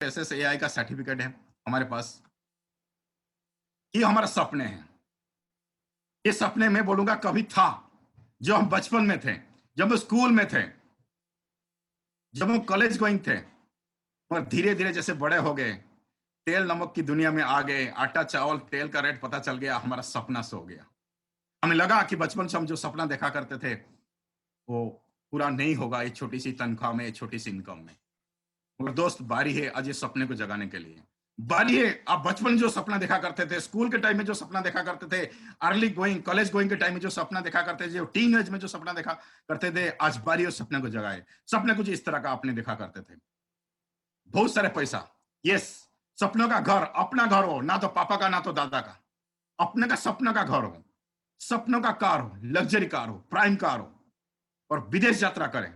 SSAI का certificate है हमारे पास। ये हमारा सपने हैं। ये सपने मैं बोलूंगा कभी था, जो हम बचपन में थे, जब हम स्कूल में थे, जब हम कॉलेज गोइंग थे, और धीरे धीरे जैसे बड़े हो गए, तेल नमक की दुनिया में आ गए, आटा चावल तेल का रेट पता चल गया, हमारा सपना सो गया। हमें लगा कि बचपन से हम जो सपना देखा करते थे वो पूरा नहीं होगा, ये छोटी सी तनख्वाह में, छोटी सी इनकम में। और दोस्त, बारी है आज ये सपने को जगाने के लिए। बारी है, आप बचपन में जो सपना देखा करते थे, स्कूल के टाइम में जो सपना देखा करते थे, अर्ली गोइंग कॉलेज गोइंग के टाइम में जो सपना देखा करते थे, जो टीन एज में जो सपना देखा करते थे, आज बारी है उस सपने को जगाए। सपने कुछ इस तरह का आपने देखा करते थे, बहुत सारे पैसा, यस, सपनों का घर, अपना घर हो, ना तो पापा का ना तो दादा का, अपने का सपनों का घर हो, सपनों का कार हो, लग्जरी कार हो, प्राइम कार हो, और विदेश यात्रा करें,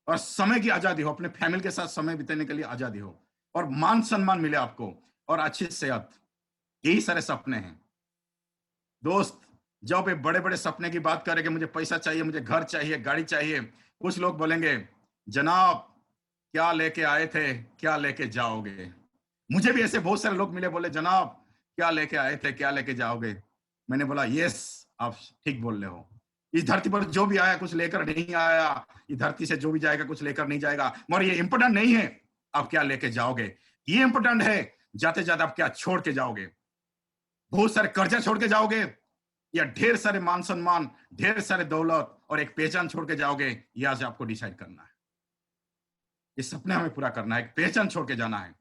और समय की आजादी हो, अपने फैमिली के साथ समय बिताने के लिए आजादी हो, और मान सम्मान मिले आपको, और अच्छी सेहत। यही सारे सपने हैं दोस्त। जब ये बड़े बड़े सपने की बात करेंगे, मुझे पैसा चाहिए, मुझे घर चाहिए, गाड़ी चाहिए, कुछ लोग बोलेंगे, जनाब क्या लेके आए थे, क्या लेके जाओगे। मुझे भी ऐसे बहुत सारे लोग मिले, बोले जनाब क्या लेके आए थे, क्या लेके जाओगे। मैंने बोला यस, आप ठीक बोल रहे हो। इस धरती पर जो भी आया कुछ लेकर नहीं आया, इस धरती से जो भी जाएगा कुछ लेकर नहीं जाएगा, मगर ये इंपोर्टेंट नहीं है आप क्या लेके जाओगे, ये इंपोर्टेंट है जाते जाते आप क्या छोड़ के जाओगे। बहुत सारे कर्जा छोड़ के जाओगे, या ढेर सारे मान सम्मान, ढेर सारे दौलत और एक पहचान छोड़ के जाओगे, ये आज आपको डिसाइड करना है। ये सपने हमें पूरा करना है, एक पहचान छोड़ के जाना है,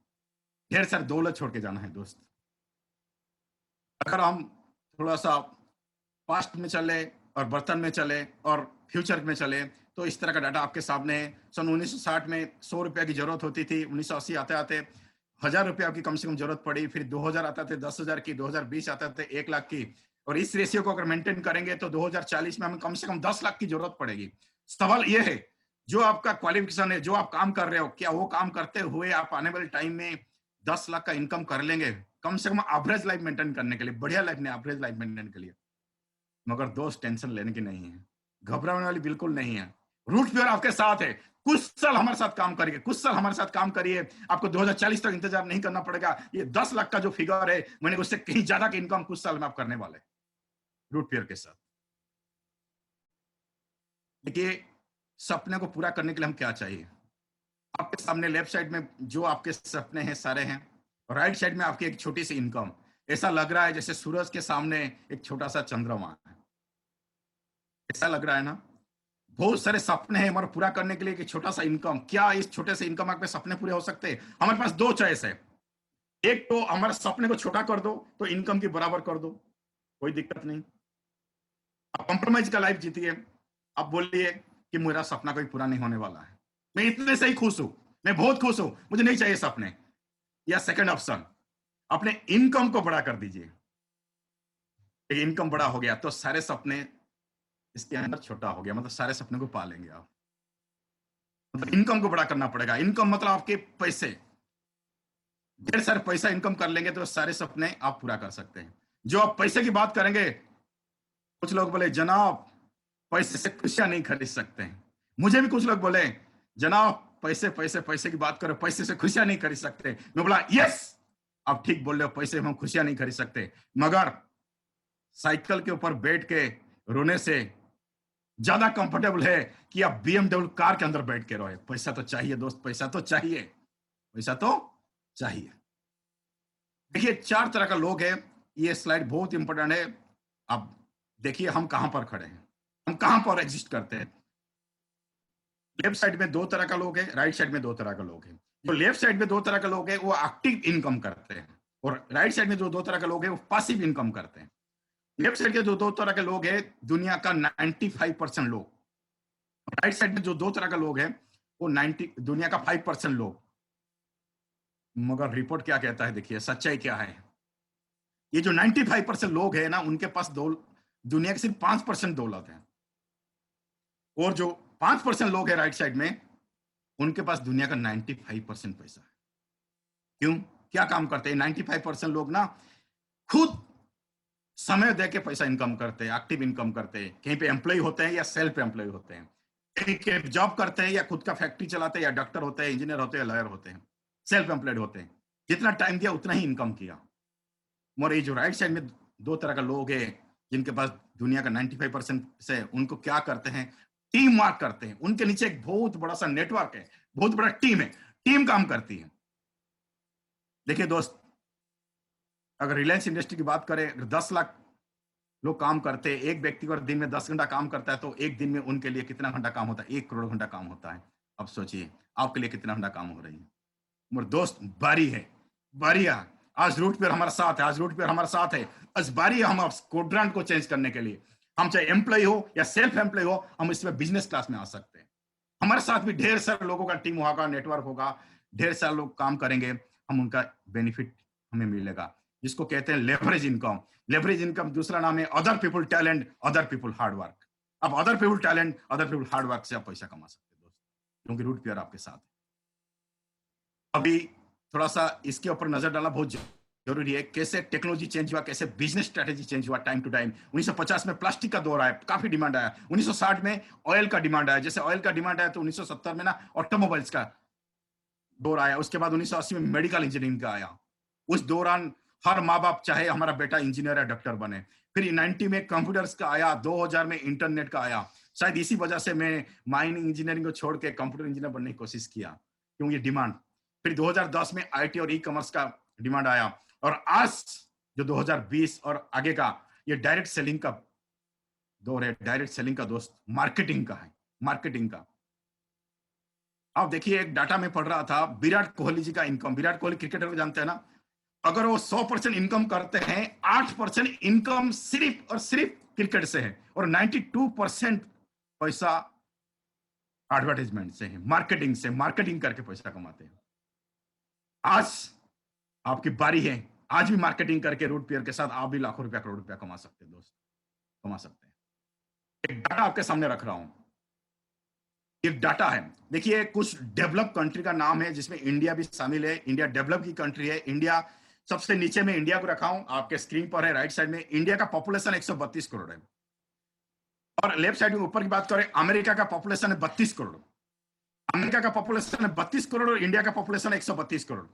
ढेर सारे दौलत छोड़ के जाना है दोस्त। अगर हम थोड़ा सा पास्ट में चले और बर्तन में चले और फ्यूचर में चले, तो इस तरह का डाटा आपके सामने है। सन 1960 में 100 रुपया की जरूरत होती थी, 1980 आते आते 1000 रुपया की कम से कम जरूरत पड़ी, फिर 2000 आता थे 10,000 की, 2020 आता थे 1 लाख की, और इस रेशियो को अगर मेंटेन करेंगे तो 2040 में हमें कम से कम 10 लाख की जरूरत पड़ेगी। सवाल यह है, जो आपका क्वालिफिकेशन है, जो आप काम कर रहे हो, क्या वो काम करते हुए आप आने वाले टाइम में 10 लाख का इनकम कर लेंगे, कम से कम एवरेज लाइफ मेंटेन करने के लिए, बढ़िया लाइफ नहीं, एवरेज लाइफ मेंटेन के लिए। मगर दोस्त, टेंशन लेने की नहीं है, घबराने वाली बिल्कुल नहीं है। रूट प्योर आपके साथ है। कुछ साल हमारे साथ काम करिए, कुछ साल हमारे साथ काम करिए, आपको 2040 तक इंतजार नहीं करना पड़ेगा। ये 10 लाख का जो फिगर है, मैंने उससे कहीं ज्यादा की इनकम कुछ साल में आप करने वाले रूट प्योर के साथ। देखिए, सपने को पूरा करने के लिए हम क्या चाहिए। आपके सामने लेफ्ट साइड में जो आपके सपने हैं सारे हैं, राइट साइड में आपकी एक छोटी सी इनकम। ऐसा लग रहा है जैसे सूरज के सामने एक छोटा सा चंद्रमा है, ऐसा लग रहा है ना। बहुत सारे सपने हैं हमारे पूरा करने के लिए कि छोटा सा इनकम, क्या इस छोटे से इनकम आपके सपने पूरे हो सकते हैं। हमारे पास दो चॉइस है, एक तो हमारे सपने को छोटा कर दो तो इनकम की बराबर कर दो, कोई दिक्कत नहीं, आप कंप्रोमाइज का लाइफ जीतिए। आप बोलिए कि मेरा सपना कोई पूरा नहीं होने वाला है, मैं इतने से ही खुश हूं, मैं बहुत खुश हूं, मुझे नहीं चाहिए सपने। या सेकंड ऑप्शन, अपने इनकम को बड़ा कर दीजिए। इनकम बड़ा हो गया तो सारे सपने इसके अंदर छोटा हो गया, मतलब सारे सपने को पालेंगे आप। मतलब इनकम को बड़ा करना पड़ेगा। इनकम मतलब आपके पैसे, ढेर सारे पैसा इनकम कर लेंगे तो सारे सपने आप पूरा कर सकते हैं। जो आप पैसे की बात करेंगे, कुछ लोग बोले जनाब पैसे से खुशियां नहीं खरीद सकते हैं। मुझे भी कुछ लोग बोले जनाब पैसे पैसे पैसे की बात करो, पैसे से खुशियां नहीं खरीद सकते। मैं बोला यस, आप ठीक बोल रहे हो, पैसे हम खुशियां नहीं खरीद सकते, मगर साइकिल के ऊपर बैठ के रोने से ज्यादा कंफर्टेबल है कि आप बीएमडब्ल्यू कार के अंदर बैठ के रहे। पैसा तो चाहिए दोस्त, पैसा तो चाहिए, पैसा तो चाहिए। देखिए, 4 तरह का लोग है, ये स्लाइड बहुत इंपॉर्टेंट है। आप देखिए हम कहां पर खड़े हैं, हम कहां पर एग्जिस्ट करते हैं। लेफ्ट साइड में 2 तरह का लोग है, राइट साइड में 2 तरह का लोग है। जो लेफ्ट साइड में 2 तरह का लोग है वो एक्टिव इनकम करते हैं, और राइट साइड में जो 2 तरह का लोग है वो पासिव इनकम करते हैं। लेफ्ट साइड के जो 2 तरह के लोग है, दुनिया का 95% लोग। राइट साइड में जो 2 तरह का लोग है वो 90, दुनिया का 5% लोग। मगर रिपोर्ट क्या कहता है, देखिए सच्चाई क्या है। ये जो 95% लोग है ना, उनके पास दुनिया के सिर्फ 5% दौलत है, और जो 5% लोग है राइट साइड में, उनके पास दुनिया का 95% पैसा है। क्यों, क्या काम करते हैं 95% लोग ना, खुद समय दे के पैसा इनकम करते हैं, एक्टिव इनकम करते हैं। कहीं पे एम्प्लॉय होते हैं या सेल्फ एम्प्लॉय होते हैं, कहीं के जॉब करते हैं या खुद का फैक्ट्री चलाते हैं, या डॉक्टर होते हैं, इंजीनियर होते हैं, लॉयर होते हैं। सेल्फ एम्प्लॉयड होते हैं, जितना टाइम दिया उतना ही इनकम किया। और ये जो राइट साइड में दो तरह का लोग हैं, जिनके पास दुनिया का 95% से उनको क्या करते हैं, टीम वर्क करते हैं। उनके नीचे एक बहुत बड़ा सा नेटवर्क है, बहुत बड़ा टीम है, टीम काम करती है। देखिए दोस्त, अगर रिलायंस इंडस्ट्री की बात करें, अगर 10 लाख लोग काम करते हैं, एक व्यक्ति अगर दिन में 10 घंटा काम करता है, तो एक दिन में उनके लिए कितना घंटा काम होता है? 1 करोड़ घंटा काम होता है। अब सोचिए आपके लिए कितना घंटा काम हो रही है। मोर दोस्त, बारी है, बारिया। आज रूट पे हमारा साथ है, आज रूट पे हमारा साथ है। आज बारी है हम कोड्रांट को चेंज करने के लिए। हम चाहे एम्प्लॉय हो या सेल्फ एम्प्लॉय हो, हम इसमें बिजनेस क्लास में आ सकते हैं। हमारे साथ भी ढेर सारे लोगों का टीम होगा, नेटवर्क होगा, ढेर सारे लोग काम करेंगे, हम उनका बेनिफिट हमें मिलेगा, जिसको कहते हैं लेवरेज इनकम। लेवरेज इनकम दूसरा नाम है other people talent, other people hard work. अब other people talent, other people hard work से आप पैसा कमा सकते हैं दोस्त, क्योंकि रूट पेयर आपके साथ है। अभी थोड़ा सा इसके ऊपर नजर डालना बहुत जरूरी है, कैसे टेक्नोलॉजी चेंज हुआ, कैसे बिजनेस स्ट्रेटेजी चेंज हुआ टाइम टू टाइम। 1950 में प्लास्टिक का दौर आया, काफी डिमांड आया। 1960 में ऑयल का डिमांड आया, जैसे ऑयल का डिमांड आया तो 1970 में ना ऑटोमोबाइल्स का दौर आया। उसके बाद 1980 में मेडिकल इंजीनियरिंग का आया। उस दौरान हर माँ बाप चाहे हमारा बेटा इंजीनियर या डॉक्टर बने। फिर 90 में कंप्यूटर्स का आया, 2000 में इंटरनेट का आया। शायद इसी वजह से मैं माइनिंग इंजीनियरिंग को छोड़ के कंप्यूटर इंजीनियर बनने की कोशिश किया, क्योंकि डिमांड। फिर 2010 में आईटी और ई कॉमर्स का डिमांड आया, और आज जो 2020 और आगे का ये डायरेक्ट सेलिंग का दौर है। डायरेक्ट सेलिंग का दोस्त मार्केटिंग का है, मार्केटिंग का। आप देखिए, एक डाटा में पढ़ रहा था, विराट कोहली जी का इनकम, विराट कोहली क्रिकेटर को जानते हैं ना, अगर वो 100% इनकम करते हैं, 8% इनकम सिर्फ और सिर्फ क्रिकेट से है, और 92% पैसा एडवर्टाइजमेंट से है, मार्केटिंग से, मार्केटिंग करके पैसा कमाते हैं। आज आपकी बारी है, आज भी मार्केटिंग करके रूट पेयर के साथ आप भी लाखों रुपया, करोड़ रुपया कमा सकते हैं दोस्त, कमा सकते हैं। एक डाटा आपके सामने रख रहा हूं, एक डाटा है। देखिए, कुछ डेवलप कंट्री का नाम है जिसमें इंडिया भी शामिल है। इंडिया डेवलप की कंट्री है। इंडिया सबसे नीचे में इंडिया को रखा हूं, आपके स्क्रीन पर है राइट साइड में। इंडिया का पॉपुलेशन 132 करोड़ है, और लेफ्ट साइड में ऊपर की बात करें, अमेरिका का पॉपुलेशन है 32 करोड़। अमेरिका का पॉपुलेशन है 32 करोड़ और इंडिया का पॉपुलेशन है 132 करोड़।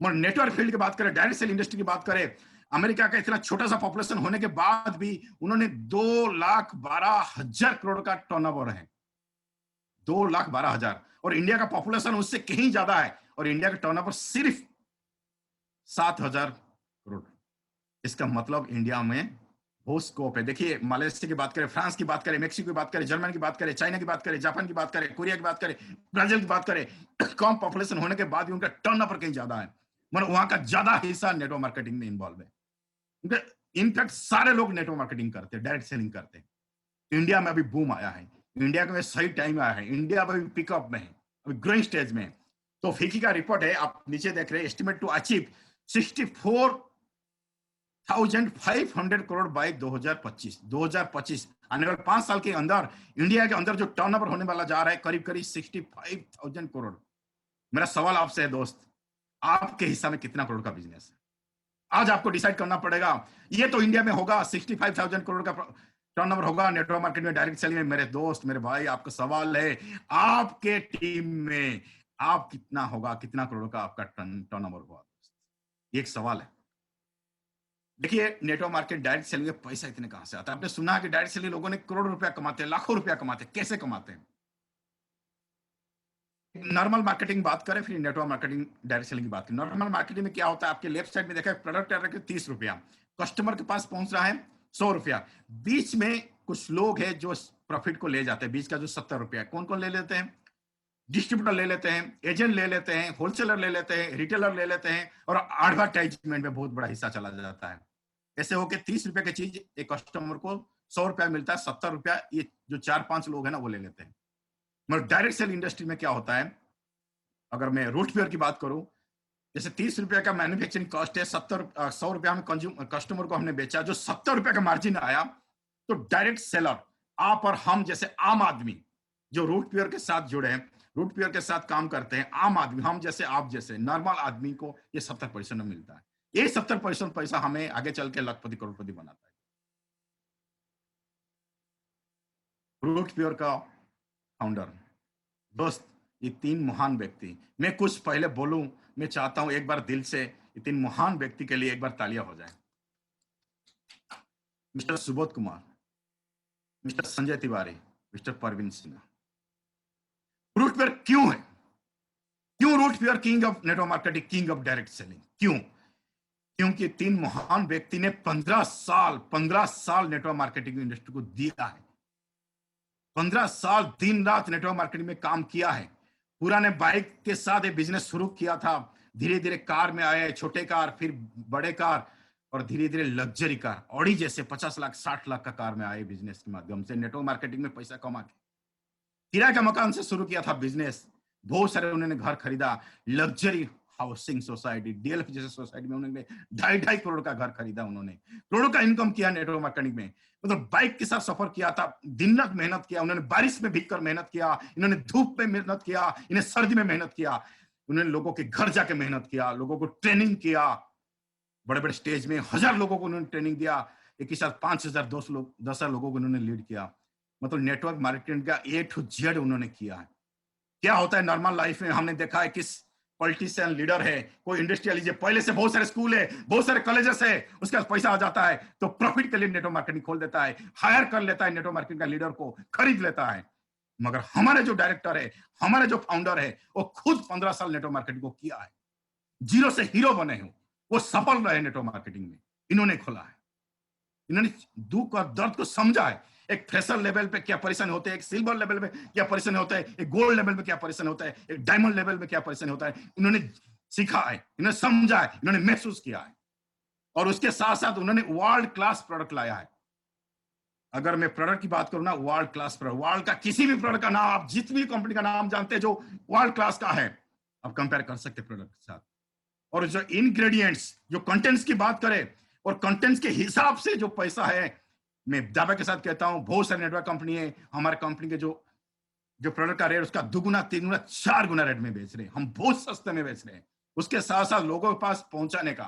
और नेटवर्क फील्ड की बात करें, डायरेक्ट सेल इंडस्ट्री की बात करें, अमेरिका का इतना छोटा सा पॉपुलेशन होने के बाद भी उन्होंने 2,12,000 करोड़ का टर्नओवर है, 2,12,000। और इंडिया का पॉपुलेशन उससे कहीं ज्यादा है, और इंडिया का टर्नओवर सिर्फ 7,000 करोड़। इसका मतलब इंडिया में बहुत स्कोप है। देखिए, मलेशिया की बात करें, फ्रांस की बात करें, मेक्सिको की बात करें, जर्मनी की बात करें, चाइना की बात करें, जापान की बात करें, कोरिया की बात करें, ब्राजील की बात करें, कम पॉपुलेशन होने के बाद भी उनका टर्नओवर कहीं ज्यादा है। मतलब वहां का ज्यादा हिस्सा नेटवर्क मार्केटिंग में इन्वॉल्व है। इनफैक्ट सारे लोग नेटवर्क मार्केटिंग करते हैं, डायरेक्ट सेलिंग करते हैं। इंडिया में अभी बूम आया है, इंडिया में सही टाइम आया है, इंडिया अभी पिकअप में है, अभी ग्रोइंग स्टेज में है। तो फिकी का रिपोर्ट है, आप नीचे देख रहे हैं, estimate to achieve 64,500 crore by 2025। आने वाले 5 साल के अंदर इंडिया के अंदर जो टर्नओवर होने वाला जा रहा है, करीब करीब 65,000 करोड़। मेरा सवाल आपसे है दोस्त, आपके हिस्सा में कितना करोड़ का बिजनेस है? आज आपको डिसाइड करना पड़ेगा। ये तो इंडिया में होगा, 65,000 करोड़ का टर्नओवर होगा नेटवर्क मार्केट में, डायरेक्ट सेलिंग में। मेरे दोस्त, मेरे भाई, आपका सवाल है, आपके टीम में आप कितना होगा, कितना करोड़ का आपका टर्नओवर होगा? ये एक सवाल है। देखिए, नेटवर्क मार्केट, डायरेक्ट सेलिंग में पैसा इतने कहां से आता है? आपने सुना कि डायरेक्ट सेलिंग लोगों ने करोड़ रुपया कमाते हैं, लाखों रुपया कमाते हैं। कैसे कमाते हैं? नॉर्मल मार्केटिंग बात करें, फिर नेटवर्क मार्केटिंग, डायरेक्ट सेलिंग की बात करें। नॉर्मल मार्केटिंग में क्या होता है? आपके लेफ्ट साइड में देखा, प्रोडक्ट है 30 रुपया, कस्टमर के पास पहुंच रहा है 100 रुपया। बीच में कुछ लोग हैं जो प्रॉफिट को ले जाते हैं, बीच का जो 70 रुपया। कौन कौन ले लेते हैं? डिस्ट्रीब्यूटर ले लेते हैं, एजेंट ले लेते हैं, होलसेलर ले लेते हैं, रिटेलर ले लेते हैं, और एडवर्टाइजमेंट में बहुत बड़ा हिस्सा चला जाता है। ऐसे होके 30 रुपए की चीज एक कस्टमर को 100 रुपया मिलता है, 70 रुपया ये जो 4-5 लोग हैं ना वो ले लेते हैं। मगर डायरेक्ट सेल इंडस्ट्री में क्या होता है? अगर मैं रूट पेयर की बात करूं, जैसे 30 रुपया का मैन्युफैक्चरिंग कॉस्ट है, 100 रुपया में कस्टमर को हमने बेचा, जो 70 रुपया का मार्जिन आया, तो डायरेक्ट सेलर, आप और हम जैसे आम आदमी जो रूट पेयर के साथ जुड़े हैं, रूट पेयर के साथ काम करते हैं, आम आदमी, हम जैसे, आप जैसे नॉर्मल आदमी को ये 70% मिलता है। ये 70% पैसा हमें आगे चल के लखपति करोड़पति बनाता है। रूट पेयर का फाउंडर, दोस्त, ये 3 महान व्यक्ति, मैं कुछ पहले बोलूं, मैं चाहता हूं एक बार दिल से ये 3 महान व्यक्ति के लिए एक बार तालियां हो जाए। Mister Subodh Kumar, mister Sanjay Tiwari, mister Parveen Sinha. Root pair क्यों है? क्यों root pair king of network marketing, king of direct selling? क्यों? क्योंकि 3 महान व्यक्ति ने 15 साल नेटवर्क मार्केटिंग इंडस्ट्री को दिया है। 15 साल दिन रात नेटवर्क मार्केटिंग में काम किया है। पुराने बाइक के साथ एक बिजनेस शुरू किया था, धीरे धीरे कार में आए, छोटे कार, फिर बड़े कार, और धीरे धीरे लग्जरी कार, ऑडी जैसे 50 लाख 60 लाख का कार में आए बिजनेस के माध्यम से, नेटवर्क मार्केटिंग में पैसा कमा के। किराए का मकान से शुरू किया था बिजनेस, बहुत सारे उन्होंने घर खरीदा, लग्जरी हाउसिंग सोसाइटी, डीएलएफ जैसे सोसाइटी में उन्होंने 2.5 करोड़ का घर खरीदा, उन्होंने करोड़ों का इनकम किया नेटवर्क मार्केटिंग में। मतलब बाइक के साथ सफर किया था, दिन रात मेहनत किया उन्होंने, बारिश में भीग कर मेहनत किया इन्होंने, धूप में मेहनत किया इन्हें, सर्दी में मेहनत किया उन्होंने, लोगों के घर जाके मेहनत किया, लोगों को ट्रेनिंग किया, बड़े बड़े स्टेज में 1000 लोगों को उन्होंने ट्रेनिंग दिया, एक ही साथ 5000 10,000 लोगों को उन्होंने लीड किया। मतलब नेटवर्क मार्केटिंग का A to Z उन्होंने किया है। क्या होता है नॉर्मल लाइफ में, हमने देखा है किस पॉलिटिशियन लीडर है, कोई इंडस्ट्रियल लीजिए, पहले से बहुत सारे स्कूल है, बहुत सारे कॉलेजेस है, उसके पास पैसा आ जाता है तो प्रॉफिट के लिए नेटवर्क मार्केटिंग खोल देता है, हायर कर लेता है नेटवर्क मार्केटिंग का लीडर को, खरीद लेता है। मगर हमारे जो डायरेक्टर है, हमारे जो फाउंडर है, वो खुद 15 साल नेटवर्क मार्केटिंग को किया है, जीरो से हीरो बने हो, वो सफल रहे नेटवर्क मार्केटिंग में, इन्होंने खोला है, इन्होंने दुख और दर्द को समझा है। एक फ्रेशर लेवल पे क्या परेशानी होते हैं, एक सिल्वर लेवल पे क्या परेशानी होता है, एक गोल्ड लेवल पे क्या परेशानी होता है, एक डायमंड लेवल पे क्या परेशानी होता है, इन्होंने सीखा है, इन्होंने समझा है, इन्होंने महसूस किया है, और उसके साथ साथ उन्होंने वर्ल्ड क्लास प्रोडक्ट लाया है। अगर मैं प्रोडक्ट की बात करूं ना, वर्ल्ड क्लास प्रोडक्ट, वर्ल्ड का किसी भी प्रोडक्ट का नाम, आप जितनी कंपनी का नाम जानते हैं जो वर्ल्ड क्लास का है, आप कंपेयर कर सकते हैं प्रोडक्ट के साथ। और जो इंग्रेडिएंट्स, जो कंटेंट्स की बात करें, और कंटेंट्स के हिसाब से जो पैसा है, मैं दावे के साथ कहता हूं, बहुत सारे नेटवर्क कंपनी है, हमारे कंपनी के जो जो प्रोडक्ट का रेट उसका 2 गुना 3 गुना 4 गुना रेट में बेच रहे हैं, हम बहुत सस्ते में बेच रहे हैं। उसके साथ साथ लोगों के पास पहुंचाने का,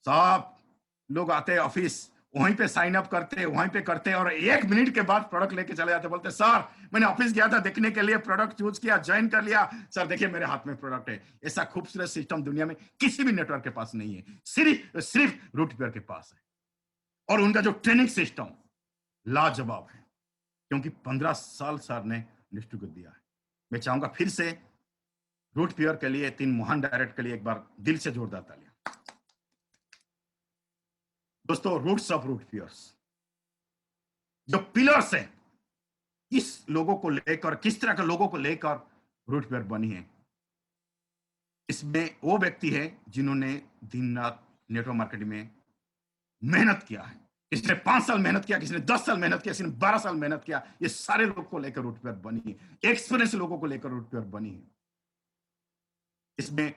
सब लोग आते हैं ऑफिस, वहीं पे साइन अप करते हैं, वहीं पे करते हैं, और 1 मिनट के बाद प्रोडक्ट लेके चले जाते, बोलते सर मैंने ऑफिस गया था देखने के लिए, प्रोडक्ट चूज किया, ज्वाइन कर लिया, सर देखिए मेरे हाथ में प्रोडक्ट है। ऐसा खूबसूरत सिस्टम दुनिया में किसी भी नेटवर्क के पास नहीं है, सिर्फ रूटपेयर के पास है। और उनका जो ट्रेनिंग सिस्टम लाजवाब है, क्योंकि 15 साल सर ने इंडस्ट्री को दिया है। मैं चाहूंगा फिर से रूटपेयर के लिए, 3 महान डायरेक्टर के लिए एक बार दिल से जोरदार तालियां। दोस्तों, रूट्स ऑफ रूटपेयर्स, जो पिलर्स है, किस लोगों को लेकर, किस तरह के लोगों को लेकर रूटपेयर बनी है, इसमें वो व्यक्ति है जिन्होंने दिन रात नेटवर्क मार्केटिंग में मेहनत किया है। किसी ने 5 साल मेहनत किया, किसी ने 10 साल मेहनत किया, किसी ने 12 साल मेहनत किया। ये सारे लोग को लेकर रूटपेयर बनी है, एक्सपीरियंस लोगों को लेकर रूटपेयर बनी है। इसमें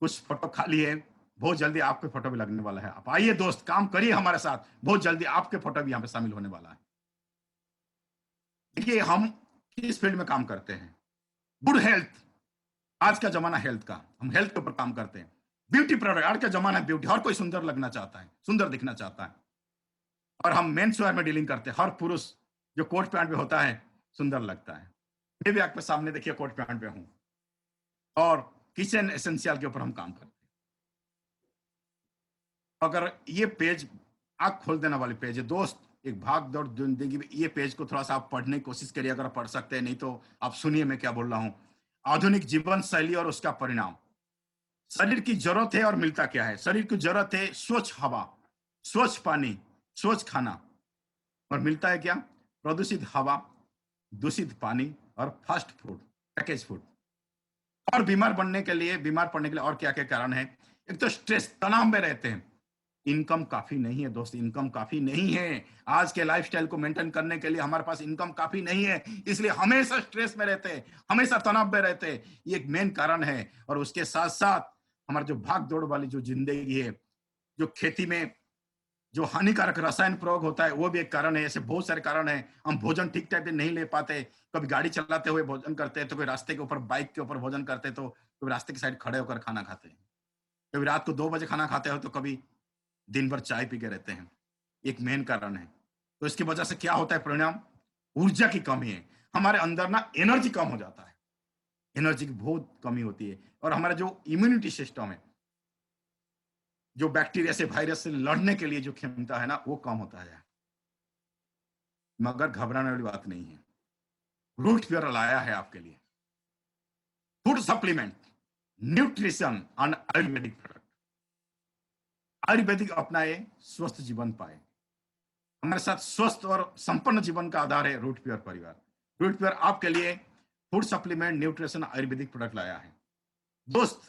कुछ फोटो खाली है, बहुत जल्दी आपके फोटो भी लगने वाला है। आप आइए दोस्त, काम करिए हमारे साथ, बहुत जल्दी आपके फोटो भी यहाँ पे शामिल होने वाला है। देखिए, हम किस फील्ड में काम करते हैं? गुड हेल्थ, आज का जमाना हेल्थ का, हम हेल्थ के ऊपर काम करते हैं। ब्यूटी प्रोडक्ट, आज का जमाना है ब्यूटी, हर कोई सुंदर लगना चाहता है, सुंदर दिखना चाहता है, और हम मेंस वेयर में डीलिंग करते हैं। हर पुरुष जो कोट पैंट में होता है सुंदर लगता है। मैं भी आपके सामने देखिए कोट पैंट पे हूं, और किचन एसेंशियल के ऊपर हम काम करते हैं। अगर ये पेज आंख खोल देने वाली पेज है दोस्त, एक भाग दौड़ जिंदगी में, ये पेज को थोड़ा सा आप पढ़ने की कोशिश करिए, अगर आप पढ़ सकते हैं, नहीं तो आप सुनिए मैं क्या बोल रहा हूं। आधुनिक जीवन शैली और उसका परिणाम। शरीर की जरूरत है और मिलता क्या है? शरीर की जरूरत है स्वच्छ हवा, स्वच्छ पानी, स्वच्छ खाना, और मिलता है क्या? प्रदूषित हवा, दूषित पानी, और फास्ट फूड, पैकेज फूड। और बीमार पड़ने के लिए और क्या क्या कारण है? एक तो स्ट्रेस, तनाव में रहते हैं, इनकम काफी नहीं है दोस्त, इनकम काफी नहीं है। आज के लाइफस्टाइल को मेंटेन करने के लिए हमारे पास इनकम काफी नहीं है, इसलिए हमेशा स्ट्रेस में रहते हैं, हमेशा तनाव में रहते हैं, ये एक मेन कारण है। और उसके साथ साथ हमारा जो भाग दौड़ वाली जो जिंदगी है, जो खेती में जो हानिकारक रसायन प्रयोग होता है, वो भी एक कारण है। ऐसे बहुत सारे कारण है। हम भोजन ठीक टाइप से नहीं ले पाते, कभी गाड़ी चलाते हुए भोजन करते हैं, तो कोई रास्ते के ऊपर बाइक के ऊपर भोजन करते हैं, तो कभी रास्ते की साइड खड़े होकर खाना खाते हैं, कभी रात को 2 बजे खाना खाते हो, तो कभी दिन भर चाय पी के रहते हैं। एक मेन कारण है। तो इसकी वजह से क्या होता है परिणाम? ऊर्जा की कमी है, हमारे अंदर ना एनर्जी कम हो जाता है। एनर्जी की बहुत कमी होती है और हमारा जो इम्यूनिटी सिस्टम है, जो बैक्टीरिया से वायरस से लड़ने के लिए जो क्षमता है ना वो कम होता है। मगर घबराने वाली बात नहीं है, रूट प्योर लाया है आपके लिए फूड सप्लीमेंट, न्यूट्रिशन और आयुर्वेदिक प्रोडक्ट। आयुर्वेदिक अपनाए, स्वस्थ जीवन पाए। हमारे साथ स्वस्थ और संपन्न जीवन का आधार है रूट प्योर परिवार। रूट प्योर आपके लिए food supplement, nutrition, Ayurvedic product लाया है। दोस्त,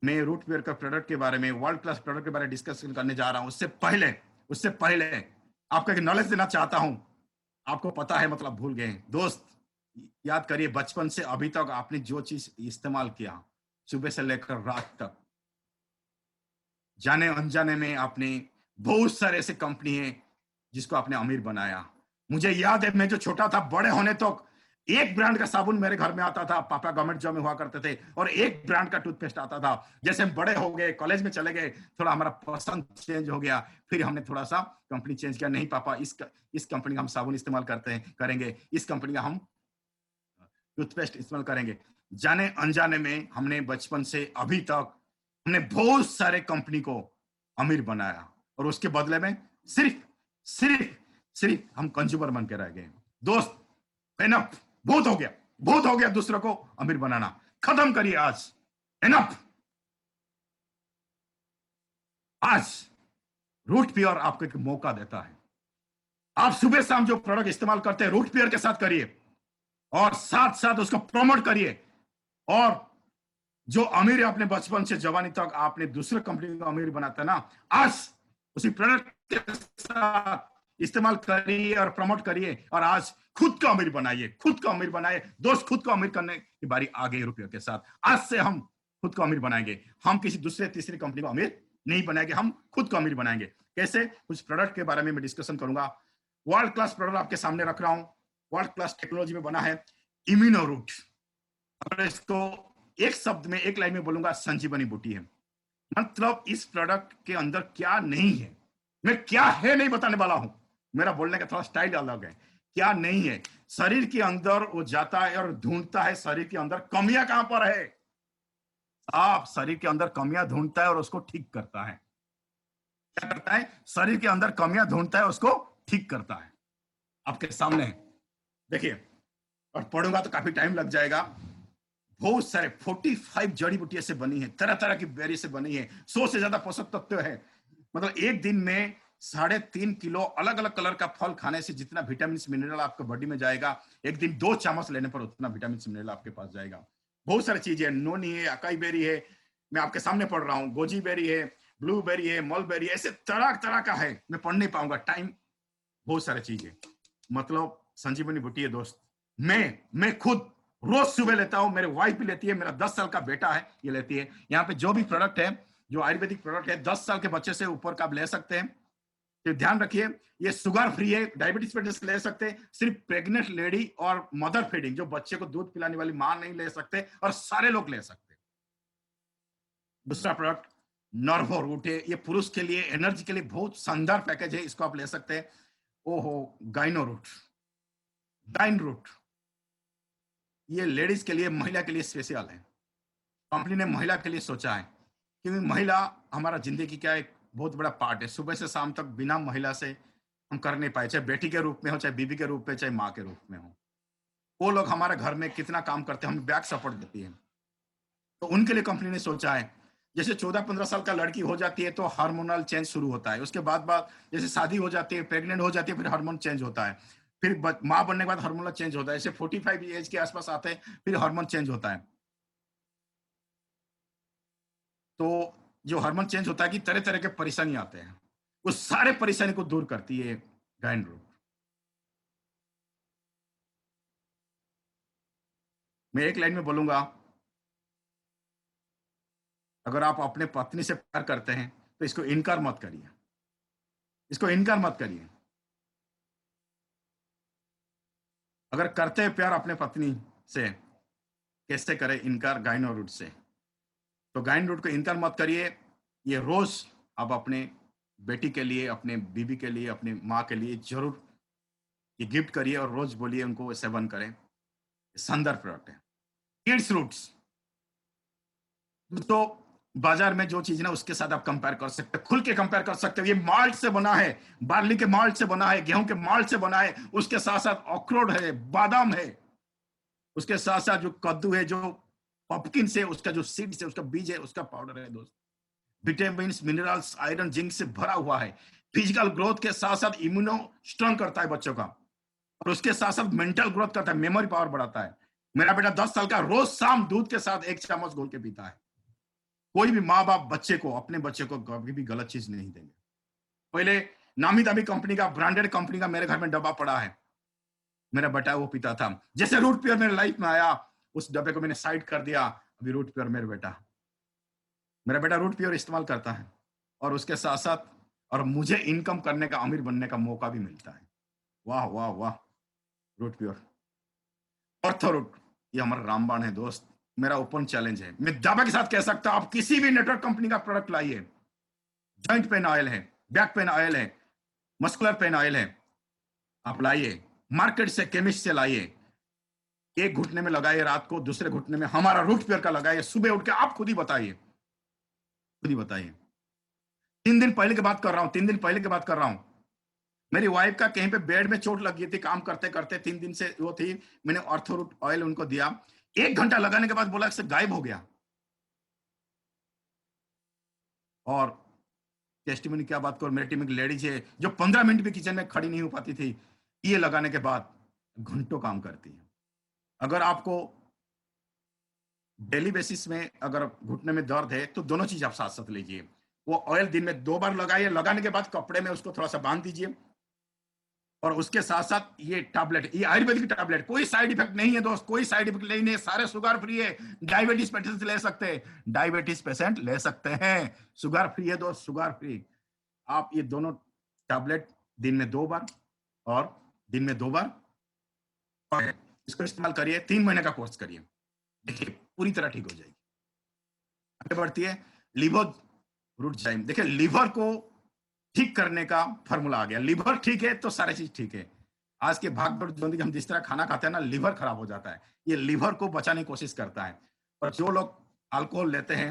मैं रूट प्योर का प्रोडक्ट के बारे में, वर्ल्ड क्लास प्रोडक्ट के बारे में डिस्कशन करने जा रहा हूं। उससे पहले आपको एक नॉलेज देना चाहता हूं। आपको पता है मतलब भूल गए दोस्त। याद करिए, बचपन से अभी तक आपने जो चीज इस्तेमाल किया, सुबह से लेकर रात तक, जाने अनजाने में आपने बहुत सारे ऐसे कंपनी है जिसको आपने अमीर बनाया। मुझे याद है, मैं जो छोटा था, बड़े होने तक एक ब्रांड का साबुन मेरे घर में आता था। पापा गवर्नमेंट जॉब में हुआ करते थे, और एक ब्रांड का टूथपेस्ट आता था। जैसे हम बड़े हो गए, कॉलेज में चले गए, थोड़ा हमारा पसंद चेंज हो गया, फिर हमने थोड़ा सा कंपनी चेंज किया। नहीं पापा, इस कंपनी का हम साबुन इस्तेमाल करेंगे, इस कंपनी का हम टूथपेस्ट इस्तेमाल करेंगे। जाने अनजाने में हमने बचपन से अभी तक हमने बहुत सारे कंपनी को अमीर बनाया, और उसके बदले में सिर्फ सिर्फ सिर्फ हम कंज्यूमर बन के रह गए। दोस्त, एनफ, बहुत हो गया, बहुत हो गया दूसरों को अमीर बनाना। खत्म करिए आज, एनफ। आज रूट पियर आपको एक मौका देता है। आप सुबह शाम जो प्रोडक्ट इस्तेमाल करते हैं, रूट पियर के साथ करिए, और साथ साथ उसको प्रमोट करिए। और जो अमीर अपने बचपन से जवानी तक आपने दूसरे कंपनी का अमीर बनाता है ना, आज उसी प्रोडक्ट के साथ इस्तेमाल करिए और प्रमोट करिए, और आज खुद का अमीर बनाइए, खुद का अमीर बनाइए। दोस्त, खुद को अमीर करने की बारी आ गई रुपये के साथ। आज से हम खुद को अमीर बनाएंगे। हम किसी दूसरे तीसरी कंपनी को अमीर नहीं बनाएंगे, हम खुद को अमीर बनाएंगे। कैसे? कुछ प्रोडक्ट के बारे में मैं डिस्कशन करूंगा। वर्ल्ड क्लास प्रोडक्ट आपके सामने रख रहा हूं, वर्ल्ड क्लास टेक्नोलॉजी में बना है, इम्यूनोरूट। अगर इसको एक शब्द में, एक लाइन में बोलूंगा, संजीवनी बूटी है। मतलब इस प्रोडक्ट के अंदर क्या नहीं है, मैं क्या है नहीं बताने वाला हूं। मेरा बोलने का थोड़ा स्टाइल अलग है। क्या नहीं है, शरीर के अंदर वो जाता है और ढूंढता है शरीर के अंदर कमियां कहां पर है। आप शरीर के अंदर कमियां ढूंढता है और उसको ठीक करता है। क्या करता है? शरीर के अंदर कमियां ढूंढता है, उसको ठीक करता है। आपके सामने है, देखिए। और पढ़ूंगा तो काफी टाइम लग जाएगा। बहुत सारे 45 जड़ी बूटियां से बनी है, तरह तरह की बेरी से बनी है, 100 से ज्यादा पोषक तत्व है। मतलब एक दिन में 3.5 किलो अलग अलग कलर का फल खाने से जितना विटामिन मिनरल आपके बॉडी में जाएगा, एक दिन 2 चम्मच लेने पर उतना विटामिन मिनरल आपके पास जाएगा। बहुत सारी चीजें, नोनी है, अकाई बेरी है, मैं आपके सामने पढ़ रहा हूँ, गोजी बेरी है, ब्लूबेरी है, मलबेरी, ऐसे तरह तरह का है। मैं पढ़ नहीं पाऊंगा, टाइम, बहुत सारी चीजें। मतलब संजीवनी बूटी है दोस्त। मैं खुद रोज सुबह लेता हूं, मेरे वाइफ भी लेती है, मेरा 10 साल का बेटा है, ये लेती है। यहाँ पे जो भी प्रोडक्ट है, जो आयुर्वेदिक प्रोडक्ट है, 10 साल के बच्चे से ऊपर का आप ले सकते हैं। तो ध्यान रखिए, ये शुगर फ्री है, डायबिटीज पेशेंट्स ले सकते हैं। सिर्फ प्रेग्नेंट लेडी और मदर फीडिंग, जो बच्चे को दूध पिलाने वाली मां नहीं ले सकते, और सारे लोग ले सकते हैं। दूसरा प्रोडक्ट नर्वो रूट है, ये पुरुष के लिए, एनर्जी के लिए बहुत शानदार पैकेज है, इसको आप ले सकते हैं। ओहो, गाइनो रूट, गाइन रूट, ये लेडीज के लिए, महिला के लिए स्पेशल है। कंपनी ने महिला के लिए सोचा है, क्योंकि महिला हमारा जिंदगी का एक बहुत बड़ा पार्ट है। सुबह से शाम तक बिना महिला से हम कर नहीं पाए, चाहे बेटी के रूप में हो, चाहे बीबी के रूप में, चाहे माँ के रूप में हो। वो लोग हमारे घर में कितना काम करते हैं, हमें बैक सपोर्ट देती है। तो उनके लिए कंपनी ने सोचा है, जैसे 14-15 साल का लड़की हो जाती है तो हार्मोनल चेंज शुरू होता है। उसके बाद बाद जैसे शादी हो जाती है, प्रेग्नेंट हो जाती है, फिर हार्मोन चेंज होता है। फिर माँ बनने के बाद हार्मोनल चेंज होता है। जैसे 45 एज के आसपास आते हैं, फिर हार्मोन चेंज होता है। तो जो हार्मोन चेंज होता है कि तरह तरह के परेशानी आते हैं, उस सारे परेशानी को दूर करती है गाइन रूट। मैं एक लाइन में बोलूंगा, अगर आप अपने पत्नी से प्यार करते हैं तो इसको इनकार मत करिए, इसको इनकार मत करिए। अगर करते हैं प्यार अपने पत्नी से, कैसे करें इनकार? गाइन और रूट से। तो गाइन रूट को इनकार मत करिए। ये रोज आप अपने बेटी के लिए, अपने बीबी के लिए, अपने माँ के लिए जरूर ये गिफ्ट करिए, और रोज बोलिए उनको सेवन करें। शानदार प्रोडक्ट है। Kids roots. तो बाजार में जो चीज ना उसके साथ आप कंपेयर कर सकते हो, खुल के कंपेयर कर सकते हो। ये माल्ट से बना है, बार्ली के माल्ट से बना है, गेहूं के माल्ट से बना है, उसके साथ साथ अखरोट है, बादाम है, उसके साथ साथ जो कद्दू है, जो पम्पकिन से उसका जो सीड्स है, उसका बीज है, उसका पाउडर है दोस्त। विटामिन मिनरल्स आयरन जिंक से भरा हुआ है। फिजिकल ग्रोथ के साथ साथ इम्यूनो स्ट्रांग करता है बच्चों का, और उसके साथ साथ मेंटल ग्रोथ करता है, मेमोरी पावर बढ़ाता है। मेरा बेटा 10 साल का रोज शाम दूध के साथ 1 चम्मच घोल के पीता है। कोई भी माँ बाप बच्चे को, अपने बच्चे को कभी भी गलत चीज नहीं देंगे। पहले नामी दामी कंपनी का, ब्रांडेड कंपनी का मेरे घर में डब्बा पड़ा है, मेरा बेटा वो पीता था। जैसे रूट पियर मेरे लाइफ में आया, उस डब्बे को मैंने साइड कर दिया। अभी रूट पियर मेरा बेटा रूट पियर इस्तेमाल करता है, और उसके साथ साथ और मुझे इनकम करने का, अमीर बनने का मौका भी मिलता है। वाह वाह वाह। रूट प्योर, ऑर्थोरूट, ये हमारा रामबाण है दोस्त। मेरा ओपन चैलेंज है, मैं दावा के साथ कह सकता हूं, आप किसी भी नेटवर्क कंपनी का प्रोडक्ट लाइए। जॉइंट पेन ऑयल है, बैक पेन ऑयल है, मस्कुलर पेन ऑयल है, आप लाइए मार्केट से, केमिस्ट से लाइए। एक घुटने में लगाइए रात को, दूसरे घुटने में हमारा रूट पेयर का लगाइए। सुबह उठ के आप खुद ही बताइए, खुद ही बताइए। 3 दिन पहले की बात कर रहा हूं, 3 दिन पहले की बात कर रहा हूं। मेरी वाइफ का कहीं पे बेड में चोट लग गई थी, काम करते करते 3 दिन से वो थी। मैंने ऑर्थोरूट ऑयल उनको दिया, 1 घंटा लगाने के बाद बोला कि गायब हो गया। और टेस्टिमनी क्या बात करो, मेरी टीम में लेडीज है जो 15 मिनट भी किचन में खड़ी नहीं हो पाती थी, ये लगाने के बाद घंटों काम करती है। अगर आपको डेली बेसिस में अगर घुटने में दर्द है, तो दोनों चीज आप साथ साथ लीजिए। वो ऑयल दिन में 2 बार लगाइए, लगाने के बाद कपड़े में उसको थोड़ा सा बांध दीजिए, और उसके साथ साथ ये टैबलेट, ये आयुर्वेदिक टैबलेट, कोई साइड इफेक्ट नहीं है दोस्त, कोई साइड इफेक्ट नहीं है, सारे शुगर फ्री है। डायबिटीज पेशेंट ले सकते हैं, डायबिटीज पेशेंट ले सकते हैं, शुगर फ्री है दोस्त, शुगर फ्री। आप ये दोनों टैबलेट दिन में 2 बार, और दिन में 2 बार, और इसको इस्तेमाल करिए, 3 महीने का कोर्स करिए, देखिए पूरी तरह ठीक हो जाएगी। आगे बढ़ती है लिवर रूट जाइम। देखिए लीवर को ठीक करने का फॉर्मूला आ गया। लीवर ठीक है तो सारी चीज ठीक है। आज के भागदौड़ जिंदगी हम जिस तरह खाना खाते हैं ना, लीवर खराब हो जाता है। ये लीवर को बचाने की कोशिश करता है। और जो लोग अल्कोहल लेते हैं,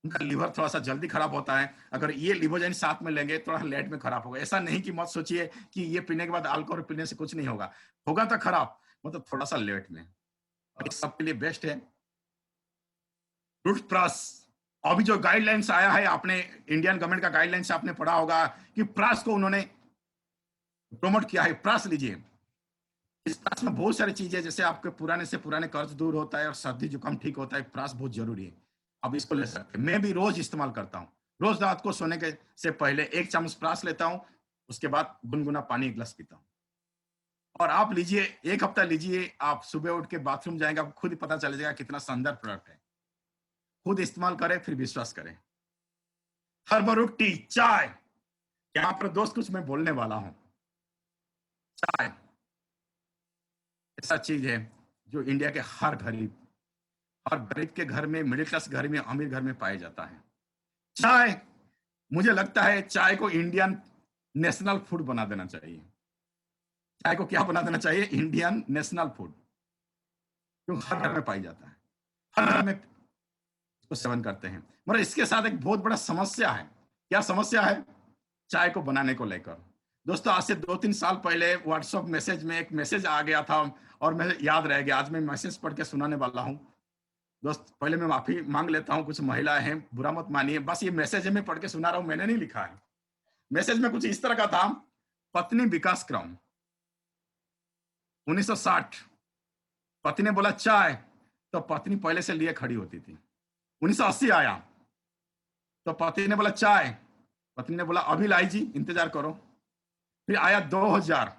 उनका लीवर थोड़ा सा जल्दी खराब होता है। अगर ये लिवोजाइन साथ में लेंगे, थोड़ा लेट में खराब होगा। ऐसा नहीं कि मत सोचिए कि ये पीने के बाद अल्कोहल पीने से कुछ नहीं होगा, होगा तो खराब, मतलब थोड़ा सा लेट में। और इस सबके लिए बेस्ट है रूट प्रास। अभी जो गाइडलाइंस आया है, आपने इंडियन गवर्नमेंट का गाइडलाइंस आपने पढ़ा होगा कि प्रास को उन्होंने प्रमोट किया है। प्रास लीजिए, इस प्रास में बहुत सारी चीजें, जैसे आपके पुराने से पुराने कर्ज दूर होता है और सर्दी जुकाम ठीक होता है। प्रास बहुत जरूरी है, अब इसको ले सकते हैं। मैं भी रोज इस्तेमाल करता हूँ। रोज रात को सोने के से पहले 1 चम्मच प्रास लेता हूँ, उसके बाद गुनगुना पानी 1 गिलास पीता हूँ। और आप लीजिए, 1 हफ्ता लीजिए, आप सुबह उठ के बाथरूम जाएंगे, आपको खुद ही पता चल जाएगा कितना शानदार प्रोडक्ट है। खुद इस्तेमाल करें, फिर विश्वास करें। हर्बल टी, चाय, यहाँ पर दोस्त कुछ मैं बोलने वाला हूँ। चाय ऐसा चीज है जो इंडिया के हर गरीब के घर में, मिडिल क्लास घर में, अमीर घर में पाया जाता है। चाय, मुझे लगता है चाय को इंडियन नेशनल फूड बना देना चाहिए। चाय को क्या बना देना चाहिए? इंडियन नेशनल फूड, क्योंकि हर घर में पाई जाता है, हर घर में इसको सेवन करते हैं। मगर इसके साथ एक बहुत बड़ा समस्या है। क्या समस्या है? चाय को बनाने को लेकर। दोस्तों, आज से 2-3 साल पहले व्हाट्सएप मैसेज में एक मैसेज आ गया था, और मैं याद रह गया। आज मैं मैसेज पढ़ के सुनाने वाला हूँ। दोस्त, पहले मैं माफी मांग लेता हूँ, कुछ महिलाएं हैं, बुरा मत मानिए। बस ये मैसेज है, मैं पढ़ के सुना रहा हूँ, मैंने नहीं लिखा है। मैसेज में कुछ इस तरह का था। पत्नी विकास क्रम, 1960। पति ने बोला चाय, तो पत्नी पहले से लिए खड़ी होती थी। 1980 आया, तो पति ने बोला चाय, पत्नी ने बोला अभी लाई जी, इंतजार करो। फिर आया 2000,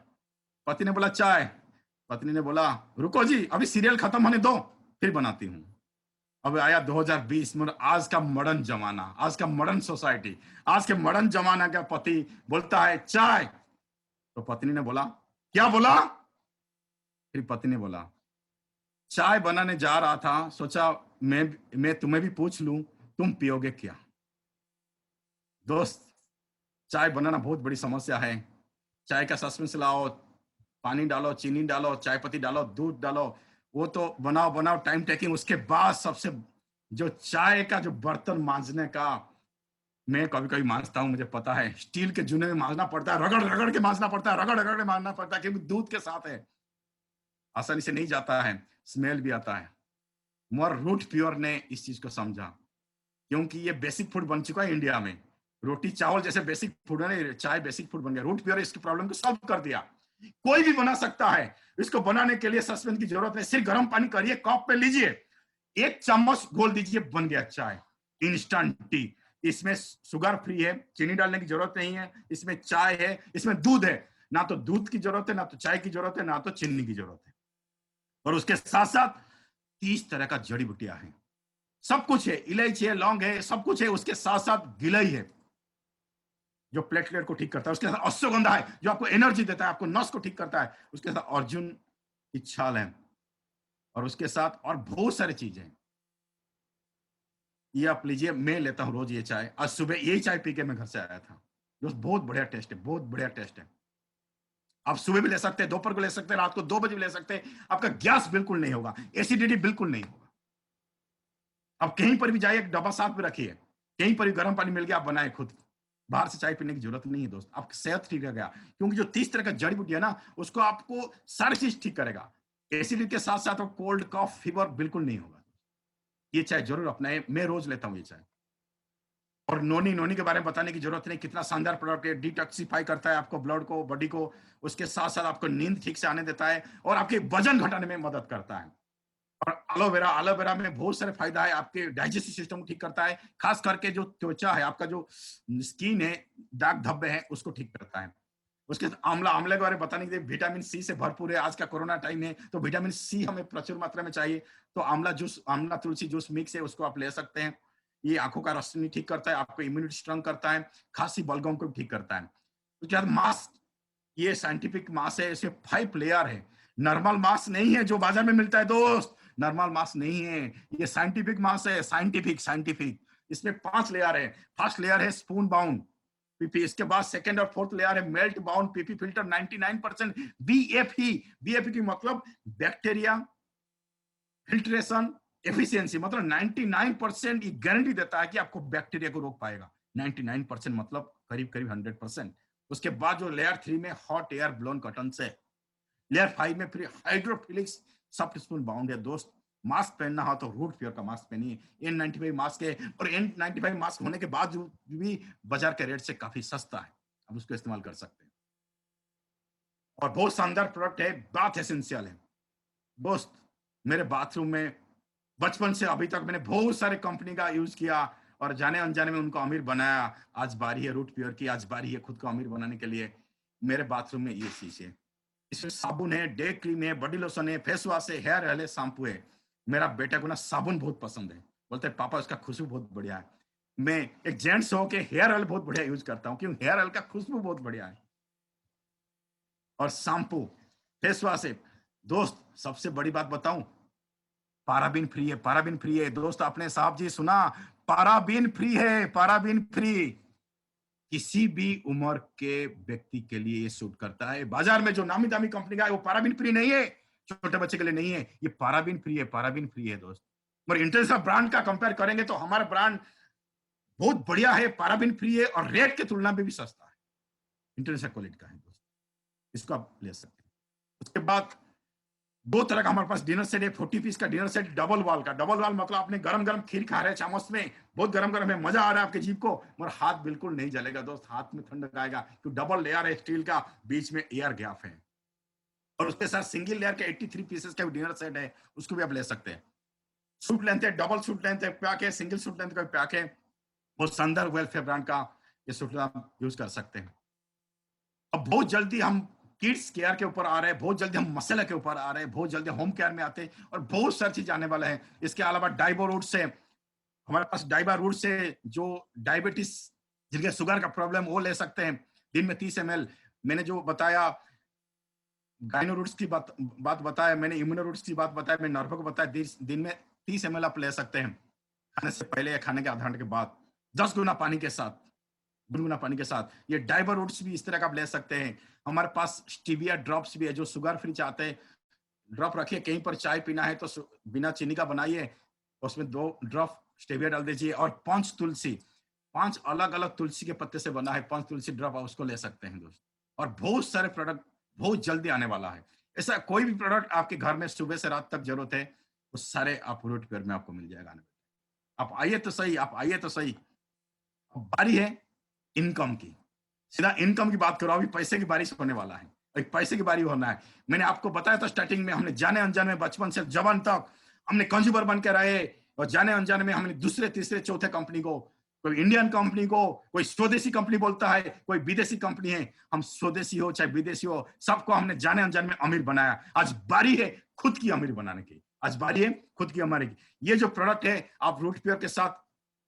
पति ने बोला चाय, पत्नी ने बोला रुको जी, अभी सीरियल खत्म होने दो, फिर बनाती हूँ। अब आया 2020 में, आज का मॉडर्न जमाना, आज का मॉडर्न सोसाइटी, आज के मॉडर्न जमाना का पति बोलता है चाय, तो पत्नी ने बोला क्या बोला? फिर पति ने बोला चाय बनाने जा रहा था, सोचा मैं तुम्हें भी पूछ लूं, तुम पियोगे क्या? दोस्त, चाय बनाना बहुत बड़ी समस्या है। चाय का सस्पेंस लाओ, पानी डालो, चीनी डालो, चाय पत्ती डालो, दूध डालो, वो तो बनाओ बनाओ टाइम टेकिंग। उसके बाद सबसे जो चाय का जो बर्तन मांजने का, मैं कभी कभी मांजता हूँ, मुझे पता है स्टील के जूने में मांजना पड़ता है, रगड़ रगड़ के मांजना पड़ता है, रगड़ रगड़ के मांजना पड़ता है, क्योंकि दूध के साथ है, आसानी से नहीं जाता है, स्मेल भी आता है। मगर रूट प्योर ने इस चीज को समझा, क्योंकि ये बेसिक फूड बन चुका है इंडिया में। रोटी चावल जैसे बेसिक फूड है ना, चाय बेसिक फूड बन गया। रूट प्योर इसकी प्रॉब्लम को सॉल्व कर दिया। कोई भी बना सकता है। इसको बनाने के लिए सस्पेंस की जरूरत नहीं, सिर्फ गर्म पानी करिए, कप पे लीजिए, एक चम्मच घोल दीजिए, बन गया चाय, इंस्टेंट टी। इसमें शुगर फ्री है, चीनी डालने की जरूरत नहीं है, इसमें चाय है, इसमें दूध है। ना तो दूध की जरूरत है, ना तो चाय की जरूरत है, ना तो चीनी की जरूरत है। और उसके साथ साथ 30 तरह का जड़ी बूटियां हैं, सब कुछ है, इलायची है, लौंग है, सब कुछ है। उसके साथ साथ गिलई है जो प्लेटलेट को ठीक करता है। उसके साथ अश्वगंधा है जो आपको एनर्जी देता है, आपको नस को ठीक करता है। उसके साथ अर्जुन की छाल है, और उसके साथ और बहुत सारी चीजें। ये आप लीजिए, मैं लेता हूँ रोज ये चाय। आज सुबह यही चाय पी के मैं घर से आया था दोस्त। बहुत बढ़िया टेस्ट है, बहुत बढ़िया टेस्ट है। आप सुबह भी ले सकते हैं, दोपहर को ले सकते हैं, रात को 2 बजे भी ले सकते हैं। आपका गैस बिल्कुल नहीं होगा, एसिडिटी बिल्कुल नहीं होगा। आप कहीं पर भी जाइए, एक डब्बा साथ में रखिए, कहीं पर भी गर्म पानी मिल गया, आप बनाए खुद। बाहर से चाय पीने की जरूरत नहीं है दोस्त, आपकी सेहत ठीक रहेगा। क्योंकि जो 30 तरह का जड़ी बूटी है ना, उसको आपको सारी चीज ठीक करेगा। एसिडिटी के साथ साथ कोल्ड कफ फीवर बिल्कुल नहीं होगा। ये चाय जरूर अपनाए, मैं रोज लेता हूँ ये चाय। और नोनी नोनी के बारे में बताने की जरूरत नहीं, कितना शानदार प्रोडक्ट है। डिटॉक्सिफाई करता है आपको, ब्लड को, बॉडी को। उसके साथ साथ आपको नींद ठीक से आने देता है, और आपके वजन घटाने में मदद करता है। और एलोवेरा, एलोवेरा में बहुत सारे फायदा है। आपके डाइजेस्टिव सिस्टम को ठीक करता है, खास करके जो त्वचा है, आपका जो स्किन है, दाग धब्बे हैं, उसको ठीक करता है। उसके साथ आंवला, आंवले के बारे में बताने के लिए, विटामिन सी से भरपूर है। आज का कोरोना टाइम है, तो विटामिन सी हमें प्रचुर मात्रा में चाहिए। तो आंवला जूस, आंवला तुलसी जूस मिक्स है, उसको आप ले सकते हैं। ये आंखों का रोशनी ठीक करता है, आपको इम्यूनिटी स्ट्रांग करता है, खांसी बलगम को ठीक करता है। उसके बाद मास्क, ये साइंटिफिक मास्क है, इसमें 5 लेयर है। नॉर्मल मास्क नहीं है जो बाजार में मिलता है दोस्त, नॉर्मल मास्क नहीं है, ये साइंटिफिक मास्क है, साइंटिफिक साइंटिफिक। इसमें 5 लेयर है। फर्स्ट लेयर है स्पून बाउंड पीपी, इसके बाद सेकंड और फोर्थ लेयर है मेल्ट बाउंड पीपी फिल्टर 99% बीएफई। बीएफई की मतलब बैक्टीरिया फिल्ट्रेशन एफिशिएंसी, मतलब 99% ये गारंटी देता है कि आपको बैक्टीरिया को रोक पाएगा। 99% मतलब करीब करीब 100%। उसके बाद जो लेयर 3 में हॉट एयर ब्लोन कॉटन से, लेयर 5 में फिर हाइड्रोफिलिक्स सॉफ्ट स्पून बाउंड है दोस्त। मास्क पहनना हो तो रूट प्योर का मास्क पहनिए, N95 मास्क है। और N95 मास्क होने के बाद जो भी बाजार के रेट से काफी सस्ता है, आप उसको इस्तेमाल कर सकते हैं। और बहुत शानदार प्रोडक्ट है, बाथ एसेंशियल है दोस्त। मेरे बाथरूम में बचपन से अभी तक मैंने बहुत सारे कंपनी का यूज किया, और जाने अनजाने में उनको अमीर बनाया। आज बारी है रूट प्योर की, आज बारी है खुद को अमीर बनाने के लिए। मेरे बाथरूम में ये चीज है। इसमें साबुन है, डे क्रीम है, बॉडी लोशन है, फेस वॉश है, हेयर ऑयल है, शैम्पू है। मेरा बेटा को ना साबुन बहुत पसंद है, बोलते हैं पापा उसका खुशबू बहुत बढ़िया है। मैं एक जेंट्स हो के हेयर ऑयल बहुत बढ़िया यूज करता हूँ, क्योंकि हेयर ऑयल का खुशबू बहुत बढ़िया है। और शैम्पू, फेस वॉश है दोस्त। सबसे बड़ी बात बताऊं, पाराबीन फ्री है, पाराबीन फ्री है दोस्त। आपने साहब जी सुना, पाराबीन फ्री है, पाराबीन फ्री। किसी भी उम्र के व्यक्ति के लिए ये सूट करता है। बाजार में जो नामी दामी कंपनी का है वो पाराबीन फ्री नहीं है, छोटे बच्चे के लिए नहीं है। ये पाराबीन फ्री है, पाराबीन फ्री है दोस्त। और इंटरनेशनल ब्रांड का कंपेयर करेंगे तो हमारा ब्रांड बहुत बढ़िया है, पाराबीन फ्री है, और रेट के तुलना में भी सस्ता है, इंटरनेशनल क्वालिटी का है दोस्त। इसको आप ले सकते हैं। उसके बाद 2 तरह का हमारे पास डिनर सेट है। 40 पीस का डिनर सेट, डबल वाल का। डबल वाल मतलब आपने गरम गरम खीर खा रहे हैं चामच में, बहुत गरम गरम है, मजा आ रहा है आपके जीभ को, मगर हाथ बिल्कुल नहीं जलेगा दोस्त, हाथ में ठंडक आएगा, क्योंकि डबल लेयर है स्टील का, बीच में एयर गैप है। और उसके साथ सिंगल लेयर का 83 पीसेस का डिनर सेट है, उसको भी आप ले सकते हैं। सूट लेंथ है, डबल सूट लेंथ है पैक है, सिंगल सूट लेंथ का पैक है। बहुत शानदार वेलफेयर ब्रांड का ये सूट आप यूज कर सकते हैं। अब बहुत जल्दी हम किड्स केयर के ऊपर आ रहे हैं, बहुत जल्दी हम मसाला के ऊपर आ रहे हैं, बहुत जल्दी होम केयर में आते हैं, और बहुत सारी चीज आने वाला है। इसके अलावा डाइबो रूट से, हमारे पास डाइबा रूट से जो डायबिटीज, जिनके शुगर का प्रॉब्लम, वो ले सकते हैं दिन में 30 ml। मैंने जो बताया गाइनो रूट्स की बात बताया, मैंने इम्यूनो रूट्स की बात बताया, मैंने नर्वो को बताया। दिन में 30 ml आप ले सकते हैं, खाने से पहले या खाने के आधा घंटे के बाद, 10 गुना पानी के साथ, गुनगुना पानी के साथ। ये डाइबर रूट्स भी इस तरह का आप ले सकते हैं। हमारे पास स्टीविया ड्रॉप्स भी है, जो शुगर फ्री चाहते हैं, ड्रॉप रखिए, कहीं पर चाय पीना है तो बिना चीनी का बनाइए, उसमें 2 ड्रॉप स्टेविया डाल दीजिए और 5 तुलसी, 5 अलग-अलग तुलसी के पत्ते से बना है 5 तुलसी ड्रॉप, आप उसको ले सकते हैं दोस्त। और बहुत सारे प्रोडक्ट बहुत जल्दी आने वाला है। ऐसा कोई भी प्रोडक्ट आपके घर में सुबह से रात तक जरूरत है, वो सारे आप रूट पेयर में आपको मिल जाएगा। आप आइए तो सही, आप आइए तो सही। अब बारी है इनकम की, सीधा इनकम की बात करो। अभी पैसे की बारिश होने वाला है, अभी पैसे की बारी होना है। मैंने आपको बताया था स्टार्टिंग में, हमने जाने अनजाने में बचपन से जवान तक हमने कंज्यूमर बन के रहे, और जाने अनजाने में हमने दूसरे तीसरे चौथे कंपनी को, कोई इंडियन कंपनी को, कोई स्वदेशी कंपनी बोलता है, कोई विदेशी कंपनी है, हम स्वदेशी हो चाहे विदेशी हो, सबको हमने जाने अनजाने में अमीर बनाया। आज बारी है खुद की अमीर बनाने की, आज बारी है खुद की अमीर की। ये जो प्रोडक्ट है आप रूट पेयर के साथ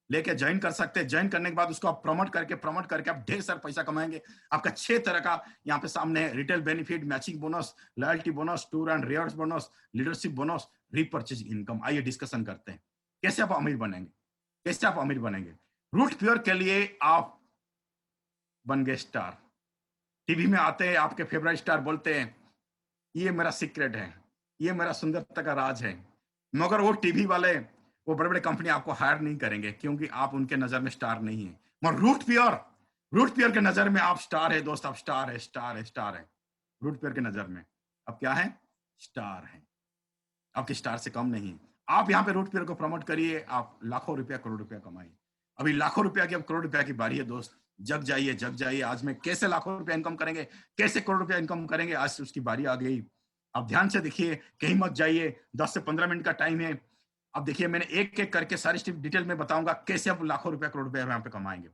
लेके ज्वाइन कर सकते हैं। ज्वाइन करने के बाद उसको आप प्रमोट करके आप ढेर सारा पैसा कमाएंगे। आपका 6 तरह का यहाँ पे सामने है, retail benefit, matching bonus, loyalty bonus, tour and rewards bonus, leadership bonus, repurchase income. आइए डिस्कशन करते हैं कैसे आप अमीर बनेंगे, कैसे आप अमीर बनेंगे। रूट प्योर के लिए आप बन गए स्टार, टीवी में आते हैं, आपके फेवरेट स्टार बोलते हैं ये मेरा सीक्रेट है, ये मेरा सुंदरता का राज है, मगर वो टीवी वाले, वो बड़े बड़े कंपनी आपको हायर नहीं करेंगे क्योंकि आप उनके नजर में स्टार नहीं है। मगर रूट प्योर के नजर में आप स्टार है दोस्त, आप स्टार है, स्टार है, स्टार है। रूट प्योर के नजर में आप क्या है, स्टार है, आपके स्टार से कम नहीं। आप यहाँ पे रूट प्योर को प्रमोट करिए, आप लाखों रुपया करोड़ रुपया कमाइए। अभी लाखों रुपया की, अब करोड़ रुपया की बारी है दोस्त। जग जाइए, जग जाइए। आज में कैसे लाखों रुपया इनकम करेंगे, कैसे करोड़ रुपया इनकम करेंगे, आज उसकी बारी आ गई। आप ध्यान से देखिए, कहीं मत जाइए, 10 से 15 मिनट का टाइम है। अब देखिए, मैंने एक एक करके सारी स्टेप डिटेल में बताऊंगा कैसे आप लाखों रुपया करोड़ रुपया यहाँ पे कमाएंगे।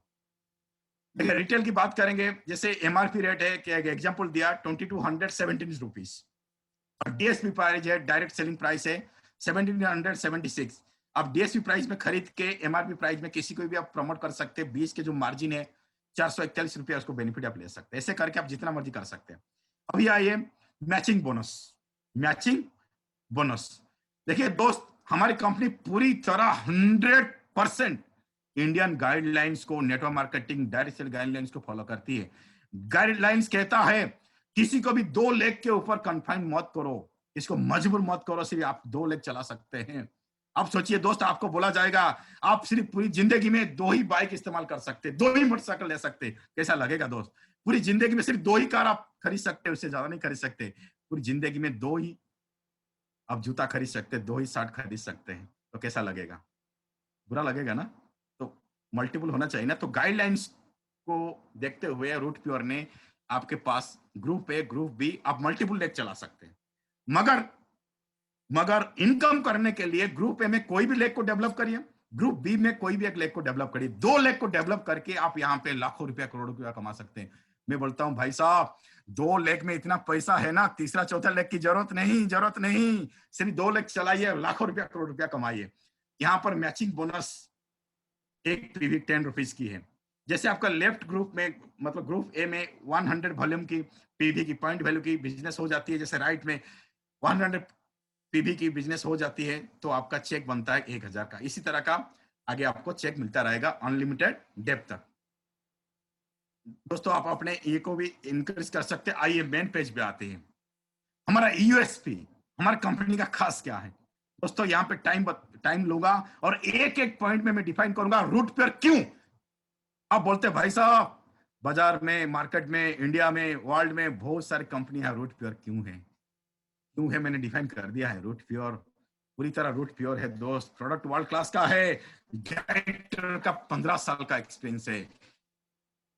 देखिए, रिटेल की बात करेंगे, जैसे एमआरपी रेट है, कि एग्जाम्पल दिया 2217 रुपीज, और डीएसपी प्राइस है, डायरेक्ट सेलिंग प्राइस है 1776। आप डीएसपी प्राइस में खरीद के एमआरपी प्राइस में किसी को भी आप प्रमोट कर सकते हैं। 20 के जो मार्जिन है 441 रुपया, उसको बेनिफिट आप ले सकते हैं। ऐसे करके आप जितना मर्जी कर सकते हैं। अभी आइए मैचिंग बोनस, मैचिंग बोनस। देखिए दोस्त, हमारी कंपनी पूरी तरह 100% इंडियन गाइडलाइंस को, network marketing direct sale guidelines को फॉलो करती है। गाइडलाइंस कहता है किसी को भी 2 लेग के ऊपर कन्फाइन मत करो, इसको मजबूर मत करो, सिर्फ आप 2 लेग चला सकते हैं। आप सोचिए दोस्त, आपको बोला जाएगा आप सिर्फ पूरी जिंदगी में 2 ही बाइक इस्तेमाल कर सकते, 2 ही मोटरसाइकिल ले सकते। कैसा लगेगा दोस्त? पूरी जिंदगी में सिर्फ 2 ही कार आप खरीद सकते, उससे ज्यादा नहीं खरीद सकते। पूरी जिंदगी में 2 ही आप जूता खरीद सकते, 2 ही शर्ट खरीद सकते हैं, तो कैसा लगेगा? बुरा लगेगा ना? तो मल्टीपल होना चाहिए ना। तो गाइडलाइंस को देखते हुए रूट प्योर ने आपके पास ग्रुप ए, ग्रुप बी, आप मल्टीपल लेग चला सकते हैं। मगर मगर इनकम करने के लिए ग्रुप ए में कोई भी लेग को डेवलप करिए, ग्रुप बी में कोई भी एक लेग को डेवलप करिए। 2 लेग को डेवलप करके आप यहाँ पे लाखों रुपया, करोड़ रुपया कमा सकते हैं। मैं बोलता हूं भाई साहब, 2 लेग में इतना पैसा है ना, तीसरा चौथा लेग की जरूरत नहीं, जरूरत नहीं। सिर्फ 2 लेग चलाइए, लाखों रुपया करोड़ रुपया कमाइए। यहाँ पर मैचिंग बोनस एक पीवी 10 रुपीज की है। जैसे आपका लेफ्ट ग्रुप में, मतलब ग्रुप ए में 100 वॉल्यूम की पीवी की पॉइंट वैल्यू की बिजनेस हो जाती है, जैसे राइट में 100 पीवी की बिजनेस हो जाती है, तो आपका चेक बनता है 1000 का। इसी तरह का आगे आपको चेक मिलता रहेगा अनलिमिटेड डेप्थ तक। दोस्तों, आप अपने ये को भी इंक्रीज कर सकते हैं। आइए मेन पेज पे आते हैं। हमारा यूएसपी, हमारी कंपनी का खास क्या है दोस्तों? यहाँ पे टाइम लूंगा और एक एक पॉइंट में मैं डिफाइन करूंगा रूट पेयर क्यों। आप बोलते हैं भाई साहब, बाजार में, मार्केट में, इंडिया में, वर्ल्ड में बहुत सारी कंपनी है, रूट प्योर क्यों है? क्यों है मैंने डिफाइन कर दिया है। रूट प्योर पूरी तरह रूट प्योर है दोस्त। प्रोडक्ट वर्ल्ड क्लास का है, डायरेक्टर का 15 साल का एक्सपीरियंस है,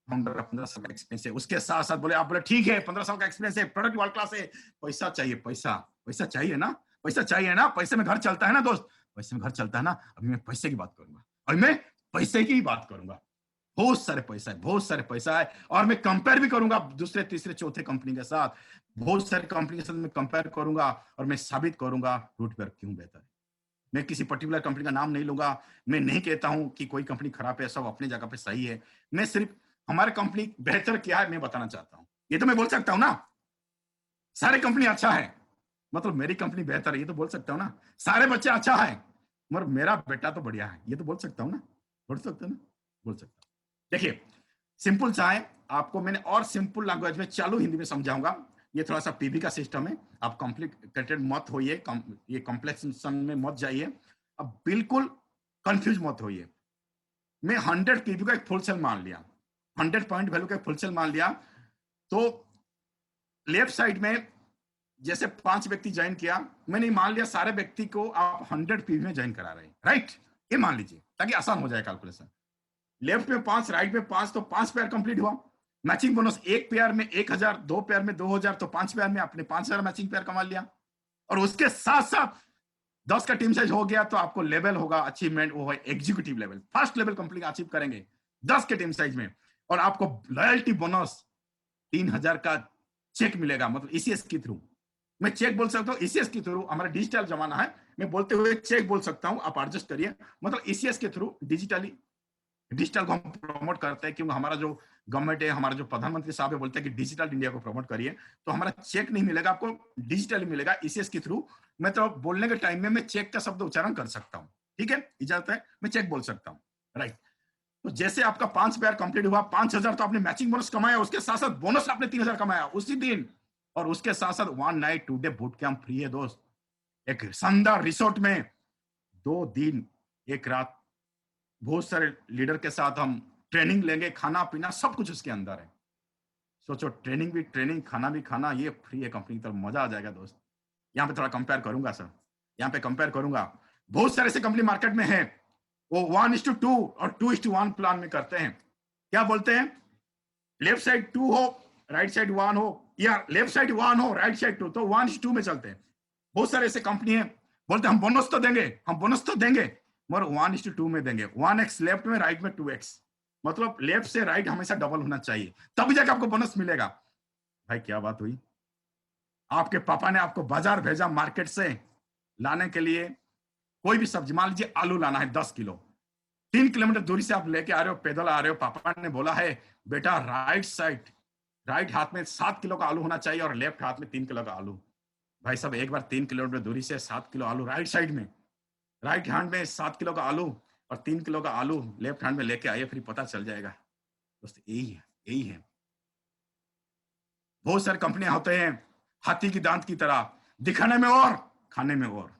फाउंडर का 15 साल का एक्सपीरियंस है। उसके साथ साथ बोले, आप बोले ठीक है 15 साल का एक्सपीरियंस है, प्रोडक्ट वर्ल्ड क्लास है, पैसा चाहिए, पैसा, पैसा चाहिए ना, पैसा चाहिए ना। पैसे में घर चलता है ना दोस्त, पैसे में घर चलता है ना। अभी मैं पैसे की बात करूंगा, अभी मैं पैसे की ही बात करूंगा। बहुत सारे पैसा है, बहुत सारे पैसा है, और मैं कंपेयर भी करूंगा दूसरे तीसरे चौथे कंपनी के साथ। बहुत सारी कंपनी के साथ मैं कंपेयर करूंगा और मैं साबित करूंगा रूट पेयर क्यों बेहतर है। मैं किसी पर्टिकुलर कंपनी का नाम नहीं लूंगा। मैं नहीं कहता हूं कि कोई कंपनी खराब है, सब अपनी जगह पे सही है। मैं सिर्फ हमारे कंपनी बेहतर क्या है मैं बताना चाहता हूं। ये तो मैं बोल सकता हूं ना, सारे कंपनी अच्छा है मतलब मेरी कंपनी बेहतर है, ये तो बोल सकता हूं ना। सारे बच्चे अच्छा है मगर मेरा बेटा तो बढ़िया है, ये तो बोल सकता हूं ना, बोल सकता हूं ना, बोल सकता हूं। देखिए, सिंपल सा है, आपको मैंने और सिंपल लैंग्वेज में चालू हिंदी में समझाऊंगा। ये थोड़ा सा पीवी का सिस्टम है, आप कॉम्प्लिकेटेड मत होइए, ये कॉम्प्लेक्सेशन में मत जाइए, अब बिल्कुल कंफ्यूज मत होइए। मैं 100 पीवी का एक फुल सेल मान लिया, 100 पॉइंट वैल्यू का एक फुल सेल मान लिया, तो लेफ्ट साइड में जैसे 5 व्यक्ति ज्वाइन किया, मैंने मान लिया सारे व्यक्ति को आप 100 पीवी में ज्वाइन करा रहे हैं, राइट? ये मान लीजिए ताकि आसान हो जाए कैलकुलेशन। लेफ्ट में 5, राइट में 5, तो 5 पेयर कंप्लीट हुआ। मैचिंग बोनस एक पेयर में 1000, 2 पेयर में 2000, तो 5 पेयर में आपने 5000 मैचिंग पेयर कमा लिया। और उसके साथ साथ 10 का टीम साइज हो गया तो आपको लेवल होगा अचीवमेंट, वो है executive level, first level complete achieve करेंगे 10 के टीम साइज में। और आपको लॉयल्टी बोनस 3000 का चेक मिलेगा, मतलब ईसीएस के थ्रू। मैं चेक बोल सकता हूँ ईसीएस के थ्रू, हमारा डिजिटल जमाना है, मैं बोलते हुए चेक बोल सकता हूँ, आप एडजस्ट करिए। मतलब ईसीएस के थ्रू डिजिटल को हम प्रमोट करते हैं, क्योंकि हमारा जो गवर्नमेंट है, हमारा जो प्रधानमंत्री साहब है, बोलते हैं कि डिजिटल इंडिया को प्रमोट करिए, तो हमारा चेक नहीं मिलेगा आपको, डिजिटली मिलेगा ईसीएस के थ्रू। मैं तो बोलने के टाइम में मैं चेक का शब्द उच्चारण कर सकता हूँ, ठीक है, इजाजत है, मैं चेक बोल सकता हूँ, राइट? तो जैसे आपका 5 पेयर कंप्लीट हुआ, 5000 तो आपने मैचिंग बोनस कमाया, उसके साथ साथ बोनस आपने 3000 कमाया उसी दिन। और उसके साथ साथ 1 night 2 day boot camp free है दोस्त, एक शानदार रिसोर्ट में 2 दिन 1 रात, बहुत सारे लीडर के साथ हम ट्रेनिंग लेंगे, खाना पीना सब कुछ उसके अंदर है। सोचो, ट्रेनिंग भी ट्रेनिंग, खाना भी खाना, ये फ्री है कंपनी की तरफ, मजा आ जाएगा दोस्त। यहाँ पे थोड़ा कंपेयर करूंगा सर, यहाँ पे कंपेयर करूंगा, बहुत सारे ऐसे कंपनी मार्केट में है, वो 1:2 और 2:1 प्लान में करते हैं। क्या बोलते हैं? लेफ्ट साइड 2 हो, राइट साइड 1 हो, या लेफ्ट साइड 1 हो, राइट साइड 2, तो 1:2 में चलते हैं। बहुत सारे ऐसे कंपनी है, बोलते हैं हम बोनस तो देंगे, हम बोनस तो देंगे, मगर 1:2 में देंगे, 1x लेफ्ट में, राइट में 2x, मतलब लेफ्ट से राइट हमेशा डबल होना चाहिए, तभी जाकर आपको बोनस मिलेगा। भाई क्या बात हुई, आपके पापा ने आपको बाजार भेजा मार्केट से लाने के लिए कोई भी सब्जी, मान लीजिए आलू लाना है 10 किलो, 3 किलोमीटर दूरी से आप लेके आ रहे हो, पैदल आ रहे हो, पापा ने बोला है बेटा राइट साइड, राइट हाथ में 7 किलो का आलू होना चाहिए और लेफ्ट हाथ में 3 किलो का आलू। भाई साहब, एक बार 3 किलोमीटर दूरी से 7 किलो आलू राइट साइड में, राइट हैंड में 7 किलो का आलू और 3 किलो का आलू लेफ्ट हैंड में लेके आइए, फिर पता चल जाएगा दोस्त। यही है, यही है। बहुत सारी कंपनियां होते हैं हाथी की दांत की तरह, दिखाने में और खाने में और,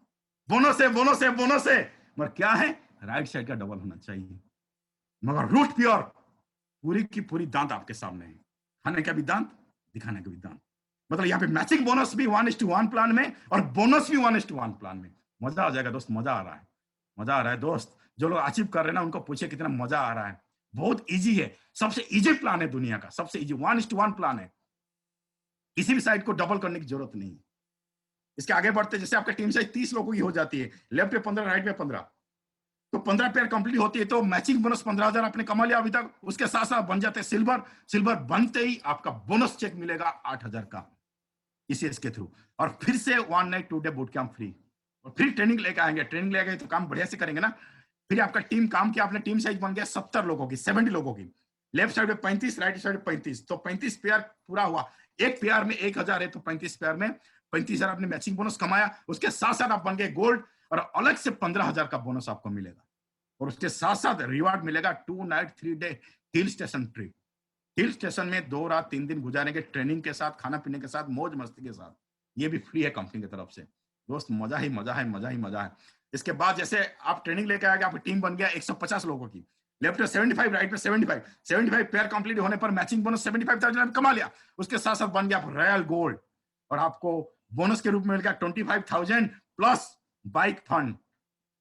बोनस है, बोनस है, बोनस है, मगर क्या है, राइट साइड का डबल होना चाहिए, मगर रूट प्योर, पूरी की पूरी दांत आपके सामने है, खाने का भी दांत, दिखाने का भी दांत। मतलब यहाँ पे मैचिंग बोनस भी 1:1 प्लान में और बोनस भी 1:1 प्लान में। मजा आ जाएगा दोस्त, मजा आ रहा है, मजा आ रहा है दोस्त। जो लोग अचीव कर रहे हैं ना, उनको पूछे कितना मजा आ रहा है। बहुत इजी है, सबसे इजी प्लान है दुनिया का, सबसे इजी 1:1 प्लान है, किसी भी साइड को डबल करने की जरूरत नहीं। इसके आगे बढ़ते, जैसे आपका टीम साइज 30 लोगों की हो जाती है, लेफ्ट में 15, राइट में 15, तो 15 पेयर कंप्लीट होती है, तो मैचिंग बोनस 15,000 आपने कमा लिया अभी तक। उसके साथ साथ बन जाते हैं सिल्वर, सिल्वर बनते ही आपका बोनस चेक मिलेगा 8,000 का ईसीएस के थ्रू, और फिर से 1 night 2 day boot camp free, और फिर ट्रेनिंग लेके आएंगे, ट्रेनिंग लेके तो काम बढ़िया से करेंगे ना। फिर आपका टीम काम किया, आपने टीम साइज बन गया 70 लोगों की, 70 लोगों की, लेफ्ट साइड में 35, राइट साइड में 35, तो 35 पेयर पूरा हुआ। एक पेयर में 1000 है, तो 35 पेयर में 35,000 आपने मैचिंग बोनस कमाया। उसके साथ साथ आप बन गए गोल्ड, और अलग से 15,000 का बोनस आपको मिलेगा, और उसके साथ साथ रिवार्ड मिलेगा 2 night 3 day hill station trip. Hill station में 2 रात 3 दिन गुजारेंगे, ट्रेनिंग के साथ, खाना पीने के साथ, मौज मस्ती के साथ। ये भी फ्री है कंपनी की तरफ से दोस्त, मजा ही मजा है, मजा ही मजा है। इसके बाद जैसे आप ट्रेनिंग लेके आएंगे, आपकी टीम बन गया 150 लोगों की, लेफ्ट में 75, राइट में 75 पेयर कंप्लीट होने पर मैचिंग बोनस 75,000 कमा लिया। उसके साथ साथ बन गया आप रॉयल गोल्ड, और आपको बोनस के रूप में मिल गया 25,000 प्लस बाइक फंड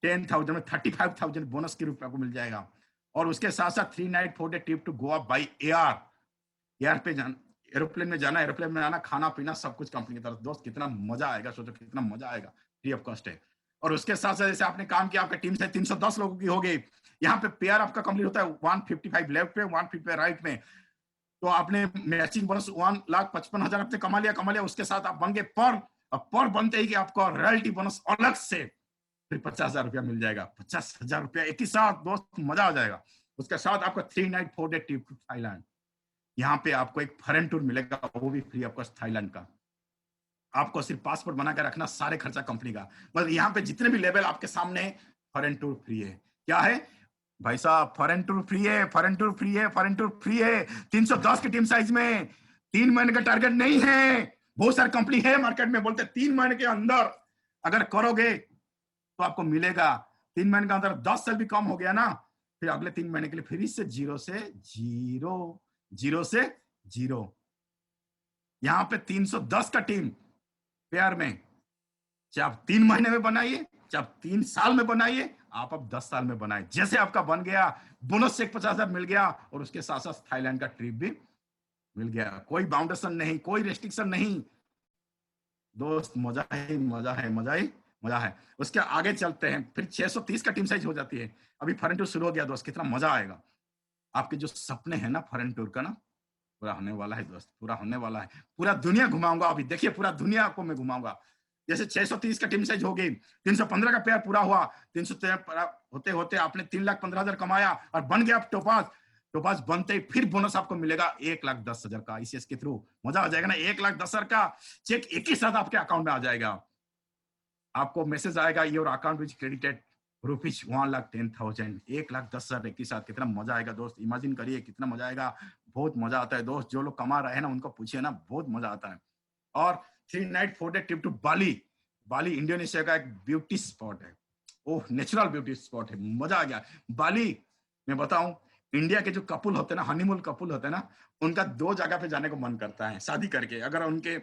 10,000 में 35,000 बोनस के रूप में आपको मिल जाएगा। और उसके साथ साथ 3 night 4 day trip to Goa by air, air पे जाना, एरोप्लेन में जाना, एरोप्लेन में आना, खाना पीना सब कुछ कंपनी की तरफ। दोस्त कितना मजा आएगा, सोचो कितना मजा आएगा, फ्री ऑफ कॉस्ट है। और उसके साथ साथ जैसे आपने काम किया, आपका टीम से 310 लोगों की हो गई, यहाँ पे पेयर आपका कंप्लीट होता है 155 लेफ्ट पे, 155 राइट में, तो आपने मैचिंग बोनस 1,55,000 आपने कमा लिया। उसके साथ आप बन गए पर बनते ही कि आपको रॉयल्टी बोनस अलग से फिर 50,000 रुपया मिल जाएगा, 50,000 रुपया एक ही साथ दोस्त, मजा आ जाएगा। उसके साथ आपको 3 night 4 day trip to Thailand, यहाँ पे आपको एक फॉरेन टूर मिलेगा, वो भी फ्री ऑफ कॉस्ट थाईलैंड का। आपको सिर्फ पासपोर्ट बना के रखना, सारे खर्चा कंपनी का। मतलब यहाँ पे जितने भी लेवल आपके सामने, फॉरेन टूर फ्री है। क्या है भाई साहब? फॉरेन टूर फ्री है, फॉरेन टूर फ्री है, फॉरेन टूर फ्री है, 310 की टीम साइज में, 3 महीने का टारगेट नहीं है, बहुत सारी कंपनी है मार्केट में, बोलते 3 महीने के अंदर अगर करोगे तो आपको मिलेगा। 3 महीने के अंदर 10 साल भी कम हो गया ना, फिर अगले 3 महीने के लिए फिर से जीरो से जीरो, जीरो से जीरो। यहां पे 310 का टीम पेयर में, चाहे आप 3 महीने में बनाइए, चाहे आप 3 साल में बनाइए, आप अब 10 साल में बनाए। जैसे आपका बन गया, बोनस से 50,000 मिल गया, और उसके साथ साथ थाईलैंड का ट्रिप भी मिल गया। कोई बाउंडेशन नहीं, कोई रेस्ट्रिक्शन नहीं दोस्त। मजा है, मजा है, मजा ही मजा है। उसके आगे चलते हैं, फिर 630 का टीम साइज हो जाती है। अभी फॉरेन टूर शुरू हो गया दोस्त, कितना मजा आएगा। आपके जो सपने हैं ना फॉरेन टूर का ना, पूरा होने वाला है दोस्त, पूरा होने वाला है। पूरा दुनिया घुमाऊंगा अभी, देखिए पूरा दुनिया को मैं घुमाऊंगा। जैसे 630 का टीम साइज हो गई, 315 का पेयर पूरा हुआ, 313 होते होते आपने 3,15,000 कमाया और बन गया आप टोपाज। टोपाज बनते ही फिर बोनस आपको मिलेगा 1,10,000 का ईसीएस के थ्रू। मजा आ जाएगा ना, 1,10,000 का चेक एक ही साथ आपके अकाउंट में आ जाएगा। आपको मैसेज आएगा, your account which credited rupees 1,10,000, 1,10,000 एक ही साथ। कितना मजा आएगा दोस्त, इमेजिन करिए कितना मजा आएगा। बहुत मजा आता है दोस्त, जो लोग कमा रहे हैं ना उनको पूछिए ना, बहुत मजा आता है। और 3 night 4 day trip to Bali. Bali Indonesia का एक ब्यूटी स्पॉट है, ओह नेचुरल ब्यूटी स्पॉट है, मजा आ गया। बाली मैं बताऊं, इंडिया के जो कपल होते हैं ना, हनीमून कपल होते हैं ना, उनका 2 जगह पे जाने को मन करता है शादी करके। अगर उनके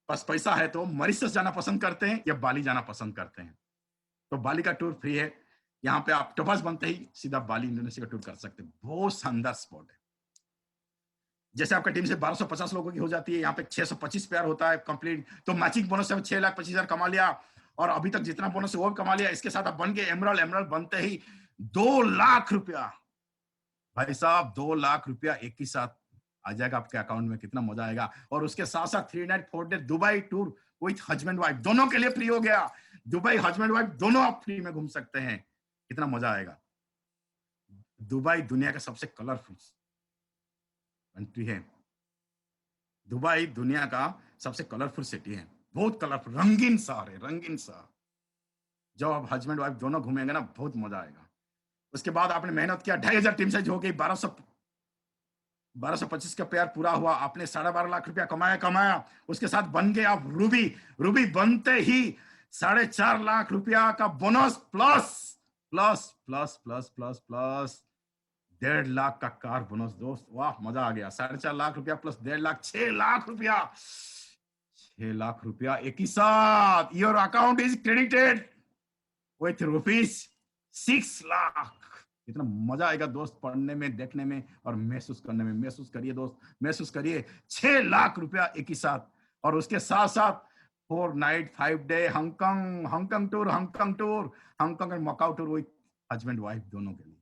पास पैसा है तो मॉरिशस जाना पसंद करते हैं या बाली जाना पसंद करते हैं। तो बाली का टूर फ्री है। यहाँ पे आप टोपाज बनते ही सीधा बाली इंडोनेशिया का टूर कर सकते हैं। बहुत शानदार स्पॉट है। जैसे आपका टीम से 1250 लोगों की हो जाती है, यहाँ पे 625 पेयर होता है कंप्लीट, तो मैचिंग बोनस से 6,25,000 कमा लिया, और अभी तक जितना बोनस है वो भी कमा लिया। इसके साथ आप बन गए एमरल्ड। एमरल्ड बनते ही 2 लाख रुपया, भाई साहब 2 लाख रुपया एक ही साथ आ जाएगा आपके अकाउंट में। कितना मजा आएगा। और उसके साथ साथ 3 night 4 day Dubai tour with husband wife दोनों के लिए फ्री हो गया। दुबई हस्बैंड वाइफ दोनों आप फ्री में घूम सकते हैं। कितना मजा आएगा। दुबई दुनिया का सबसे कलरफुल कंट्री है। दुबई दुनिया का सबसे कलरफुल सिटी है, बहुत कलरफुल, रंगीन शहर है, रंगीन शहर। जब आप हस्बैंड वाइफ दोनों घूमेंगे ना, बहुत मजा आएगा। उसके बाद आपने मेहनत किया, 2,500 टीम साइज हो गई, 1225 का पेयर पूरा हुआ, आपने 12.5 लाख रुपया कमाया कमाया। उसके साथ बन गए आप रूबी। रूबी बनते ही 4.5 लाख रुपया का bonus, plus plus plus plus plus plus 1.5 lakh का कार बोनस दोस्त। वाह मजा आ गया। 4.5 लाख रुपया प्लस 1.5 लाख, 6 लाख रुपया। 6 लाख रुपया एक ही साथ। Your account is credited with rupees 6 lakh. कितना मजा आएगा दोस्त, पढ़ने में, देखने में और महसूस करने में। महसूस करिए दोस्त, महसूस करिए, 6 लाख रुपया एक ही साथ। और उसके साथ साथ 4 night 5 day Hong Kong, Hong Kong tour, Hong Kong tour, Hong Kong and Macau tour with husband wife दोनों के लिए।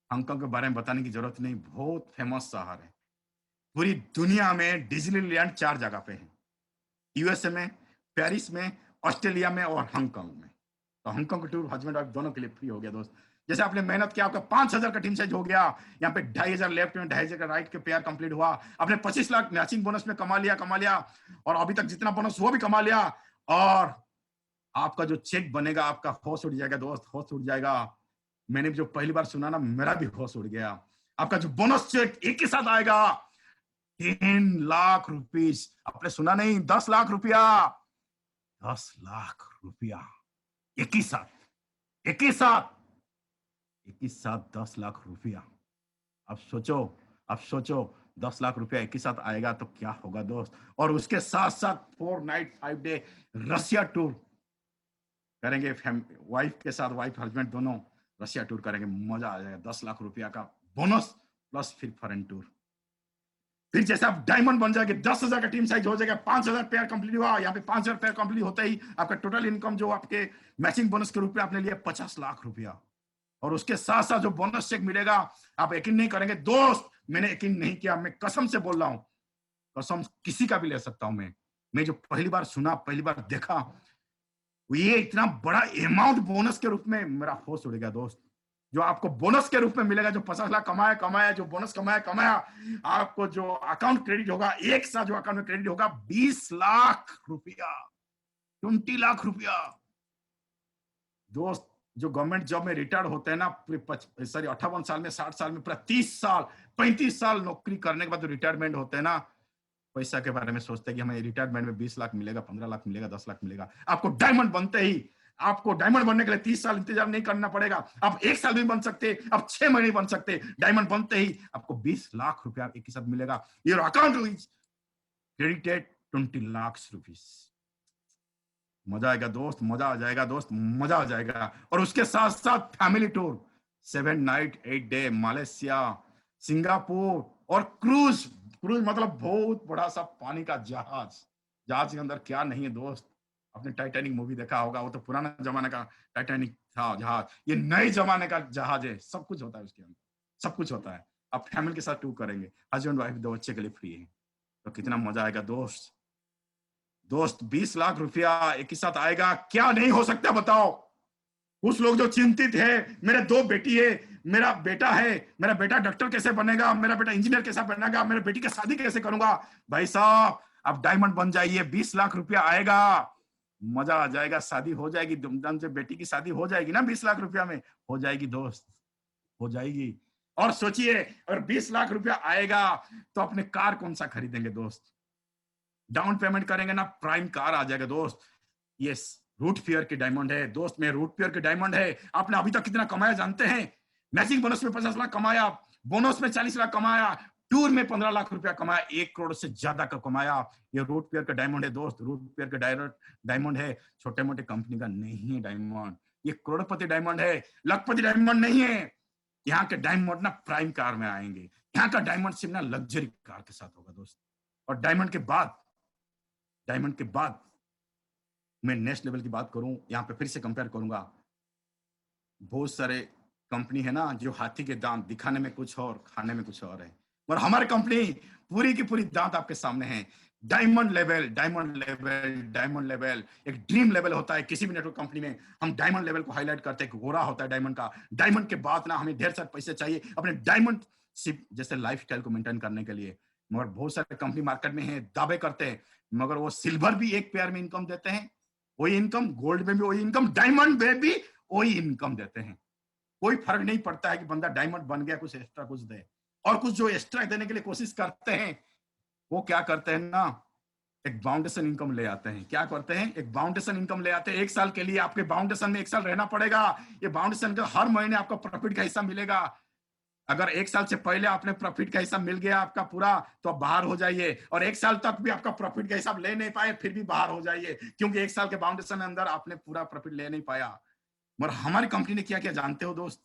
हांगकांग के बारे में बताने की जरूरत नहीं, बहुत फेमस शहर है। पूरी दुनिया में डिज्नीलैंड 4 जगह पे है, यूएसए में, पेरिस में, ऑस्ट्रेलिया में और हांगकांग में। तो हांगकांग का टूर हस्बैंड वाइफ दोनों के लिए फ्री हो गया दोस्त। जैसे आपने मेहनत किया, आपका 5,000 का टीम साइज हो गया, यहाँ पे 2,500 लेफ्ट में, 2,500 का राइट के पेयर कंप्लीट हुआ। आपने 25 लाख मैचिंग बोनस में कमा लिया, कमा लिया। और अभी तक जितना बोनस वो भी कमा लिया। और आपका जो चेक बनेगा, आपका होश उड़ जाएगा दोस्त, होश उड़ जाएगा। मैंने जो पहली बार सुना ना, मेरा भी होश उड़ गया। आपका जो बोनस चेक एक ही साथ आएगा, 10 लाख रुपीज। आपने सुना नहीं, 10 लाख रुपया, 10 लाख रुपया एक ही साथ, एक ही साथ, एक ही साथ 10 लाख रुपया। अब सोचो, अब सोचो, 10 लाख रुपया एक ही साथ आएगा तो क्या होगा दोस्त। और उसके साथ साथ 4 नाइट 5 डे रसिया टूर करेंगे, वाइफ के साथ, वाइफ हस्बैंड दोनों रसिया टूर करेंगे। मजा आ जाएगा। 10 लाख रुपया का बोनस प्लस फिर फॉरेन टूर। फिर जैसे आप डायमंड बन जाएंगे, 10,000 का टीम साइज हो जाएगा, 5,000 पेयर कंप्लीट हुआ। यहाँ पे 5,000 पेयर कंप्लीट होते ही आपका टोटल इनकम जो आपके मैचिंग बोनस के रूप में आपने लिया 50 लाख रुपया। और उसके साथ साथ जो बोनस चेक मिलेगा, आप यकीन नहीं करेंगे दोस्त, मैंने यकीन नहीं किया, मैं कसम से बोल रहा हूं, कसम किसी का भी ले सकता हूं। मैं जो पहली बार सुना, पहली बार देखा, ये इतना बड़ा अमाउंट बोनस के रूप में, मेरा होश उड़ गया दोस्त। जो आपको बोनस के रूप में मिलेगा, जो 50 लाख कमाया कमाया, जो बोनस कमाया कमाया, आपको जो अकाउंट क्रेडिट होगा, एक साथ जो अकाउंट में क्रेडिट होगा 20 लाख रुपया, 20 लाख रुपया दोस्त। जो गवर्नमेंट जॉब में रिटायर्ड होते हैं ना, सॉरी 58 साल में, 60 साल में, पूरा 30 साल 35 साल नौकरी करने के बाद जो रिटायरमेंट होते हैं ना, पैसा के बारे में सोचते हैं कि हमें रिटायरमेंट में 20 लाख मिलेगा, 15 लाख मिलेगा, 10 लाख मिलेगा। आपको डायमंड बनते ही, आपको डायमंड बनने के लिए 30 साल इंतजार नहीं करना पड़ेगा। आप 1 साल भी बन सकते, आप 6 महीने बन सकते। डायमंड बनते ही आपको 20 लाख रुपया एक ही साथ मिलेगा। Your account is credited 20 lakh rupees. मजा आएगा दोस्त, मजा आ जाएगा दोस्त, मजा आ जाएगा। और उसके साथ साथ family tour, 7 night 8 day Malaysia, Singapore, और क्रूज। क्रूज मतलब बहुत बड़ा सा पानी का जहाज। जहाज के अंदर क्या नहीं है दोस्त। आपने टाइटैनिक मूवी देखा होगा, वो तो पुराना जमाने का टाइटैनिक था जहाज। ये नए जमाने का जहाज है, सब कुछ होता है उसके अंदर, सब कुछ होता है। आप फैमिली के साथ टूर करेंगे, हस्बैंड वाइफ 2 बच्चे के लिए फ्री है, तो कितना मजा आएगा दोस्त। दोस्त 20 लाख रुपया एक ही साथ आएगा, क्या नहीं हो सकता बताओ। कुछ लोग जो चिंतित है, मेरे 2 बेटी है, मेरा बेटा है, मेरा बेटा डॉक्टर कैसे बनेगा, मेरा बेटा इंजीनियर कैसे बनेगा, मेरे बेटी की शादी कैसे करूंगा। भाई साहब, आप डायमंड बन जाइए, 20 लाख रुपया आएगा, मजा आ जाएगा। शादी हो जाएगी धूमधाम से, बेटी की शादी हो जाएगी ना 20 लाख रुपया में, हो जाएगी दोस्त, हो जाएगी। और सोचिए, अगर 20 लाख रुपया आएगा तो अपने कार कौन सा खरीदेंगे दोस्त। डाउन पेमेंट करेंगे ना, प्राइम कार आ जाएगा दोस्त। यस, रूट फेयर के डायमंड है दोस्त, में रूट फेयर के डायमंड है। आपने अभी तक कितना कमाया जानते हैं। मैचिंग बोनस में 50 लाख कमाया, बोनस में 40 लाख कमाया, टूर में 15 लाख रुपया कमाया, 1 करोड़ से ज्यादा का कमाया। ये रूट पेयर का डायमंड है दोस्त, रूट पेयर का डायमंड है। छोटे मोटे कंपनी का नहीं है डायमंड, ये करोड़पति डायमंड है, लखपति डायमंड नहीं है। यहाँ के डायमंड ना प्राइम कार में आएंगे। यहाँ का डायमंड सिर्फ ना लग्जरी कार के साथ होगा दोस्त। और डायमंड के बाद मैं नेक्स्ट लेवल की बात करूं, यहां पे फिर से कंपेयर करूंगा। बहुत सारे कंपनी है ना जो हाथी के दांत दिखाने में कुछ और खाने में कुछ और है, और हमारी कंपनी पूरी की पूरी दांत आपके सामने है। Diamond level, diamond level, diamond level एक ड्रीम लेवल होता है किसी भी नेटवर्क कंपनी में। हम डायमंड लेवल को हाईलाइट करते हैं, गोरा होता है डायमंड का। डायमंड के बाद ना हमें ढेर सारे पैसे चाहिए अपने डायमंड शिप जैसे लाइफस्टाइल को मेंटेन करने के लिए। मगर बहुत सारे कंपनी मार्केट में है, दावे करते हैं, मगर वो सिल्वर भी एक पेयर में इनकम देते हैं, वही इनकम, गोल्ड में भी वही इनकम, डायमंड में भी वही इनकम देते हैं। कोई फर्क नहीं पड़ता है कि बंदा डायमंड बन गया, कुछ एक्स्ट्रा कुछ दे। और कुछ जो एक्स्ट्रा देने के लिए कोशिश करते हैं, वो क्या करते हैं ना, एक बाउंडेशन इनकम ले आते हैं। क्या करते हैं, एक बाउंडेशन इनकम ले आते हैं। 1 साल के लिए आपके बाउंडेशन में 1 साल रहना पड़ेगा। ये बाउंडेशन का हर महीने आपको प्रॉफिट का हिस्सा मिलेगा। अगर 1 साल से पहले आपने प्रॉफिट का हिसाब मिल गया आपका पूरा, तो आप बाहर हो जाइए। और 1 साल तक भी आपका प्रॉफिट का हिसाब ले नहीं पाए, फिर भी बाहर हो जाइए, क्योंकि 1 साल के बाउंडेशन में अंदर आपने पूरा प्रॉफिट ले नहीं पाया। मगर हमारी कंपनी ने क्या किया जानते हो दोस्त,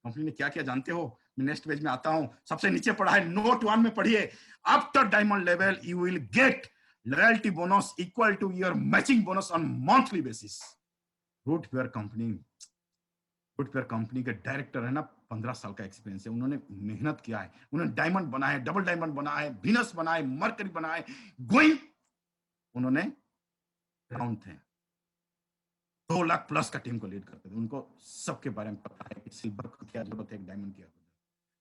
कंपनी ने क्या किया जानते हो। मैं नेक्स्ट पेज में आता हूं, सबसे नीचे पढ़ा है, नोट 1 में पढ़िए। After diamond level you will get loyalty bonus equal to your matching bonus on monthly basis. Root fair company, root fair company के डायरेक्टर है ना, 15 साल का एक्सपीरियंस है। उन्होंने मेहनत किया है, उन्होंने डायमंड बना है, डबल डायमंड बना है, विनस बना है, मरकरी बना है, गोइंग, उन्होंने राउंड थे। 2 लाख प्लस का टीम को लीड करते थे। उनको सबके बारे में पता है कि सिल्वर को क्या जरूरत है, डायमंड की,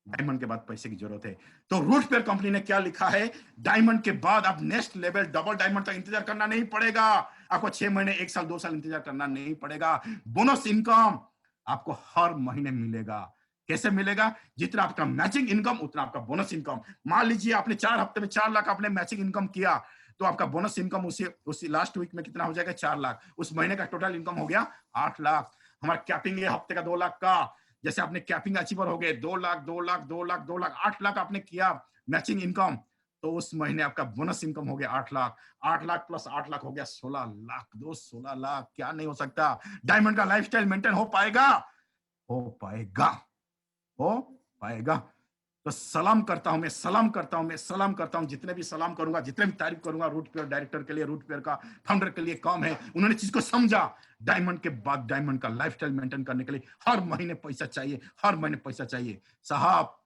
डायमंड के बाद पैसे की जरूरत है। तो रूट पेयर कंपनी ने क्या लिखा है, डायमंड के बाद आप नेक्स्ट लेवल डबल डायमंड तक इंतजार करना नहीं पड़ेगा। आपको 6 महीने, 1 साल, 2 साल इंतजार करना नहीं पड़ेगा। बोनस इनकम आपको हर महीने मिलेगा। कैसे मिलेगा, जितना आपका मैचिंग इनकम उतना आपका बोनस इनकम। मान लीजिए आपने 4 हफ्ते में 4 लाख आपने मैचिंग इनकम किया, तो आपका बोनस इनकम उसी लास्ट वीक में कितना हो जाएगा, 4 लाख। उस महीने का टोटल इनकम हो गया 8 लाख। हमारा कैपिंग है हफ्ते का 2 लाख का। जैसे आपने कैपिंग अचीवर हो गए 2 लाख, 2 लाख, 2 लाख, 2 लाख, 8 लाख आपने किया मैचिंग इनकम, तो उस महीने आपका बोनस इनकम हो गया 8 लाख। 8 लाख प्लस 8 लाख हो गया 16 लाख। दोस्त 16 लाख क्या नहीं हो सकता। डायमंड का लाइफस्टाइल मेंटेन हो पाएगा, हो पाएगा, हो पाएगा। तो सलाम करता हूं, मैं सलाम करता हूं, मैं सलाम करता हूं। जितने भी सलाम करूंगा, जितने भी तारीफ करूंगा रूट पेयर डायरेक्टर के लिए, रूट पेयर का फाउंडर के लिए काम है। उन्होंने चीज को समझा। डायमंड के बाद डायमंड का लाइफस्टाइल मेंटेन करने के लिए हर महीने पैसा चाहिए, हर महीने पैसा चाहिए साहब।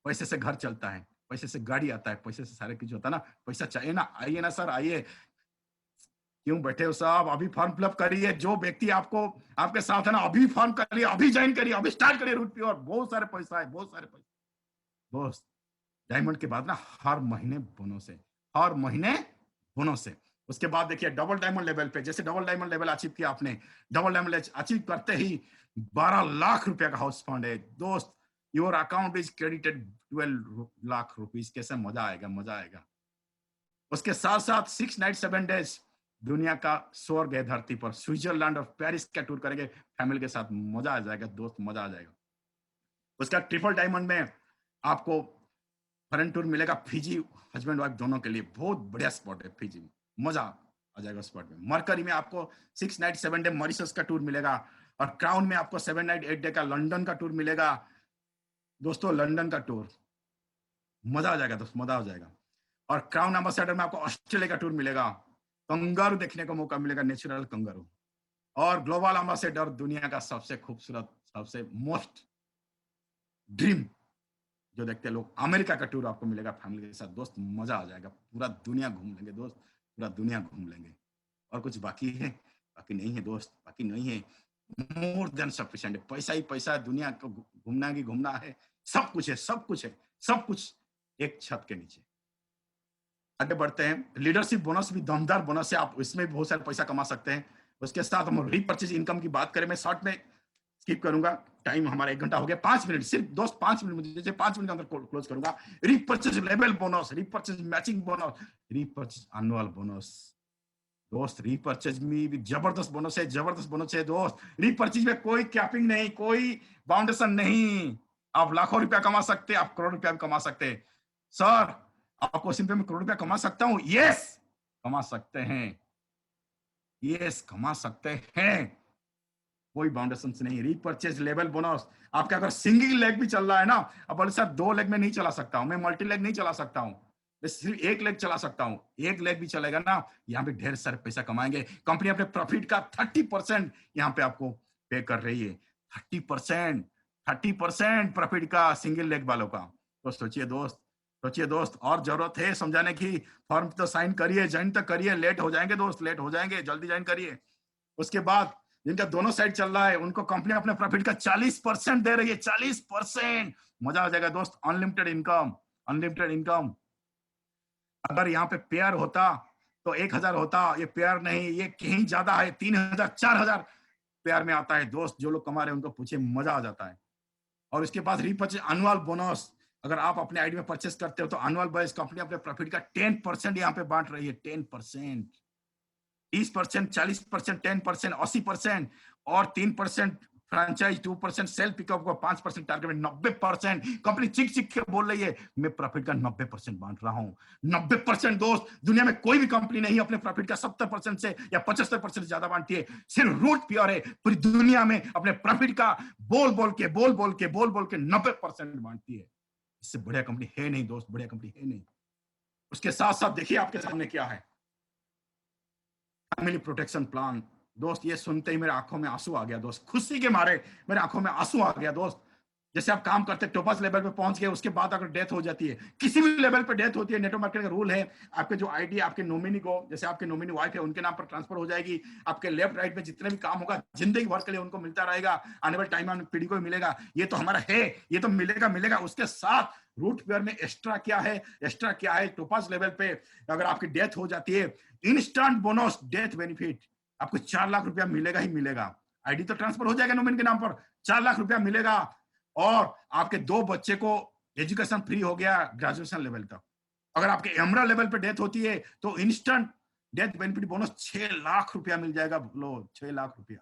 पैसे से घर चलता है, पैसे से गाड़ी आता है, पैसे से सारे कुछ होता है ना। पैसा चाहिए ना, आइए ना सर, आइए। क्यों बैठे हो साहब, अभी फॉर्म फिलअप करिए। जो व्यक्ति आपको आपके साथ है ना, अभी फॉर्म करिए, अभी ज्वाइन करिए, अभी स्टार्ट करिए रूट पेयर। बहुत सारे पैसा है, बहुत सारे पैसा दोस्त। डायमंड के बाद ना हर महीने बोनस है, हर महीने बोनस है। उसके बाद देखिए डबल डायमंड लेवल पे, जैसे डबल डायमंड लेवल अचीव किया आपने, डबल डायमंड अचीव करते ही 12 लाख रुपया का हाउस फंड है दोस्त। Your account is credited 12 lakh rupees. कैसे मजा आएगा, मजा आएगा। उसके साथ साथ 6 नाइट 7 डेज दुनिया का स्वर्ग है धरती पर, स्विट्जरलैंड और पेरिस का टूर करेंगे फैमिली के साथ, मजा आ जाएगा दोस्त, मजा आ जाएगा। उसका ट्रिपल डायमंड में आपको फॉरेन टूर मिलेगा फिजी, हस्बैंड वाइफ दोनों के लिए बहुत बढ़िया स्पॉट है फिजी में, मजा आ जाएगा स्पॉट में। मरकरी में आपको 6 नाइट 7 डे मॉरिशस का टूर मिलेगा, और क्राउन में आपको 7 नाइट 8 डे का लंदन का टूर मिलेगा दोस्तों, लंदन का टूर, मजा आ जाएगा दोस्त, मजा आ जाएगा। और क्राउन एम्बेसडर में आपको ऑस्ट्रेलिया का टूर मिलेगा, कंगारू देखने को मौका मिलेगा, नेचुरल कंगारू। और ग्लोबल एम्बेसडर दुनिया का सबसे खूबसूरत, सबसे मोस्ट ड्रीम जो देखते हैं लोग, अमेरिका का टूर आपको मिलेगा फैमिली के साथ दोस्त, मजा आ जाएगा, पूरा दुनिया घूम लेंगे दोस्त, पूरा दुनिया घूम लेंगे। और कुछ बाकी है? बाकी नहीं है दोस्त, बाकी नहीं है। मोर देन सफिशिएंट है, पैसा ही पैसा है, दुनिया को घूमना ही घूमना है, सब कुछ है, सब कुछ है, सब कुछ एक छत के नीचे। आगे बढ़ते हैं, लीडरशिप बोनस भी दमदार बोनस है, आप इसमें भी बहुत सारे पैसा कमा सकते हैं। उसके साथ हम रीपरचेज इनकम की बात करें, मैं शॉर्ट में स्किप करूंगा, टाइम हमारा 1 घंटा हो गया, 5 मिनट सिर्फ दोस्त, 5 मिनट मुझे 5 मिनट के अंदर क्लोज करूंगा। Repurchase level bonus, repurchase matching bonus, repurchase annual bonus दोस्त, रीपरचेज में भी जबरदस्त बोनस है, जबरदस्त बोनस है दोस्त। रीपरचेज में कोई कैपिंग नहीं, कोई बाउंडेशन नहीं, आप लाखों रुपया कमा सकते हैं, आप करोड़ रुपया भी कमा सकते हैं। सर आप क्वेश्चन पे मैं करोड़ रुपया कमा सकता हूं? यस कमा सकते हैं, यस कमा सकते हैं, कोई बाउंडेशन नहीं। रीपरचेज लेवल बोनस, आपका अगर सिंगल लेग भी चल रहा है ना, अब बोले सर 2 लेग में नहीं चला सकता हूं, मैं मल्टी लेग नहीं चला सकता हूं, मैं सिर्फ 1 लेग चला सकता हूं, 1 लेग भी चलेगा ना, यहाँ पे ढेर सारे पैसा कमाएंगे। कंपनी अपने प्रॉफिट का 30% यहाँ पे आपको पे कर रही है, 30%, 30% प्रॉफिट का सिंगल लेग वालों का। तो सोचिए दोस्त, सोचिए दोस्त, और जरूरत है समझाने की? फॉर्म तो साइन करिए, ज्वाइन तो करिए, लेट हो जाएंगे दोस्त, लेट हो जाएंगे, जल्दी ज्वाइन करिए। उसके बाद जिनका दोनों साइड चल रहा है उनको कंपनी अपने प्रॉफिट का 40% दे रही है, 40%, मजा आ जाएगा दोस्त, अनलिमिटेड इनकम, अनलिमिटेड इनकम। अगर यहाँ पे पेयर होता तो 1,000 होता, ये पेयर नहीं, ये कहीं ज्यादा है, 3,000 4,000 पेयर में आता है दोस्त। जो लोग कमा रहे हैं उनको पूछे, मजा आ जाता है। और इसके बाद रीपरचेज एनुअल बोनस, अगर आप अपने आईडी में परचेस करते हो तो एनुअल बेस कंपनी अपने प्रॉफिट का 10% यहाँ पे बांट रही है, 10%, 30%, 40%, 10%, 80%, और 3% फ्रेंचाइज, 2% सेल्फ पिकअप को, 5% टारगेट में, 90% कंपनी चिक चिक के बोल रही है मैं प्रॉफिट का 90% बांट रहा हूं। 90% दोस्त, दुनिया में कोई भी कंपनी नहीं अपने प्रॉफिट का 70% से या 75% से ज्यादा बांटती है, सिर्फ रूट प्योर है पूरी दुनिया में अपने प्रॉफिट का बोल बोल के 90% बांटती है। इससे बढ़िया कंपनी है नहीं दोस्त, बढ़िया कंपनी है नहीं। उसके साथ साथ देखिए आपके सामने क्या है, फैमिली प्रोटेक्शन प्लान दोस्त। ये सुनते ही मेरे आंखों में आंसू आ गया दोस्त, खुशी के मारे मेरे आंखों में आंसू आ गया दोस्त। जैसे आप काम करते टोपस लेवल पे पहुंच गए, उसके बाद अगर डेथ हो जाती है, किसी भी लेवल पे डेथ होती है, नेटवर्क मार्केटिंग का रूल है, आपके जो आईडी आपके नॉमिनी को, जैसे आपके नॉमिनी वाइफ है उनके नाम पर ट्रांसफर हो जाएगी, आपके लेफ्ट राइट में जितने भी काम होगा जिंदगी भर के लिए उनको मिलता रहेगा, आने वाले टाइम में पीढ़ी को मिलेगा। ये तो हमारा है, ये तो मिलेगा मिलेगा। उसके साथ रूट पेयर में एक्स्ट्रा क्या है, एक्स्ट्रा क्या है, टोपस लेवल पे अगर आपकी डेथ हो जाती है, इंस्टेंट बोनस डेथ बेनिफिट, आपको 4 लाख रुपया मिलेगा ही मिलेगा। आईडी तो ट्रांसफर हो जाएगा नॉमिनी के नाम पर, 4 लाख रुपया मिलेगा। और आपके 2 बच्चे को एजुकेशन फ्री हो गया ग्रेजुएशन लेवल तक। अगर आपके एमरा लेवल पे डेथ होती है तो instant death benefit bonus 6 lakh रुपया मिल जाएगा, लो 6 लाख रुपया।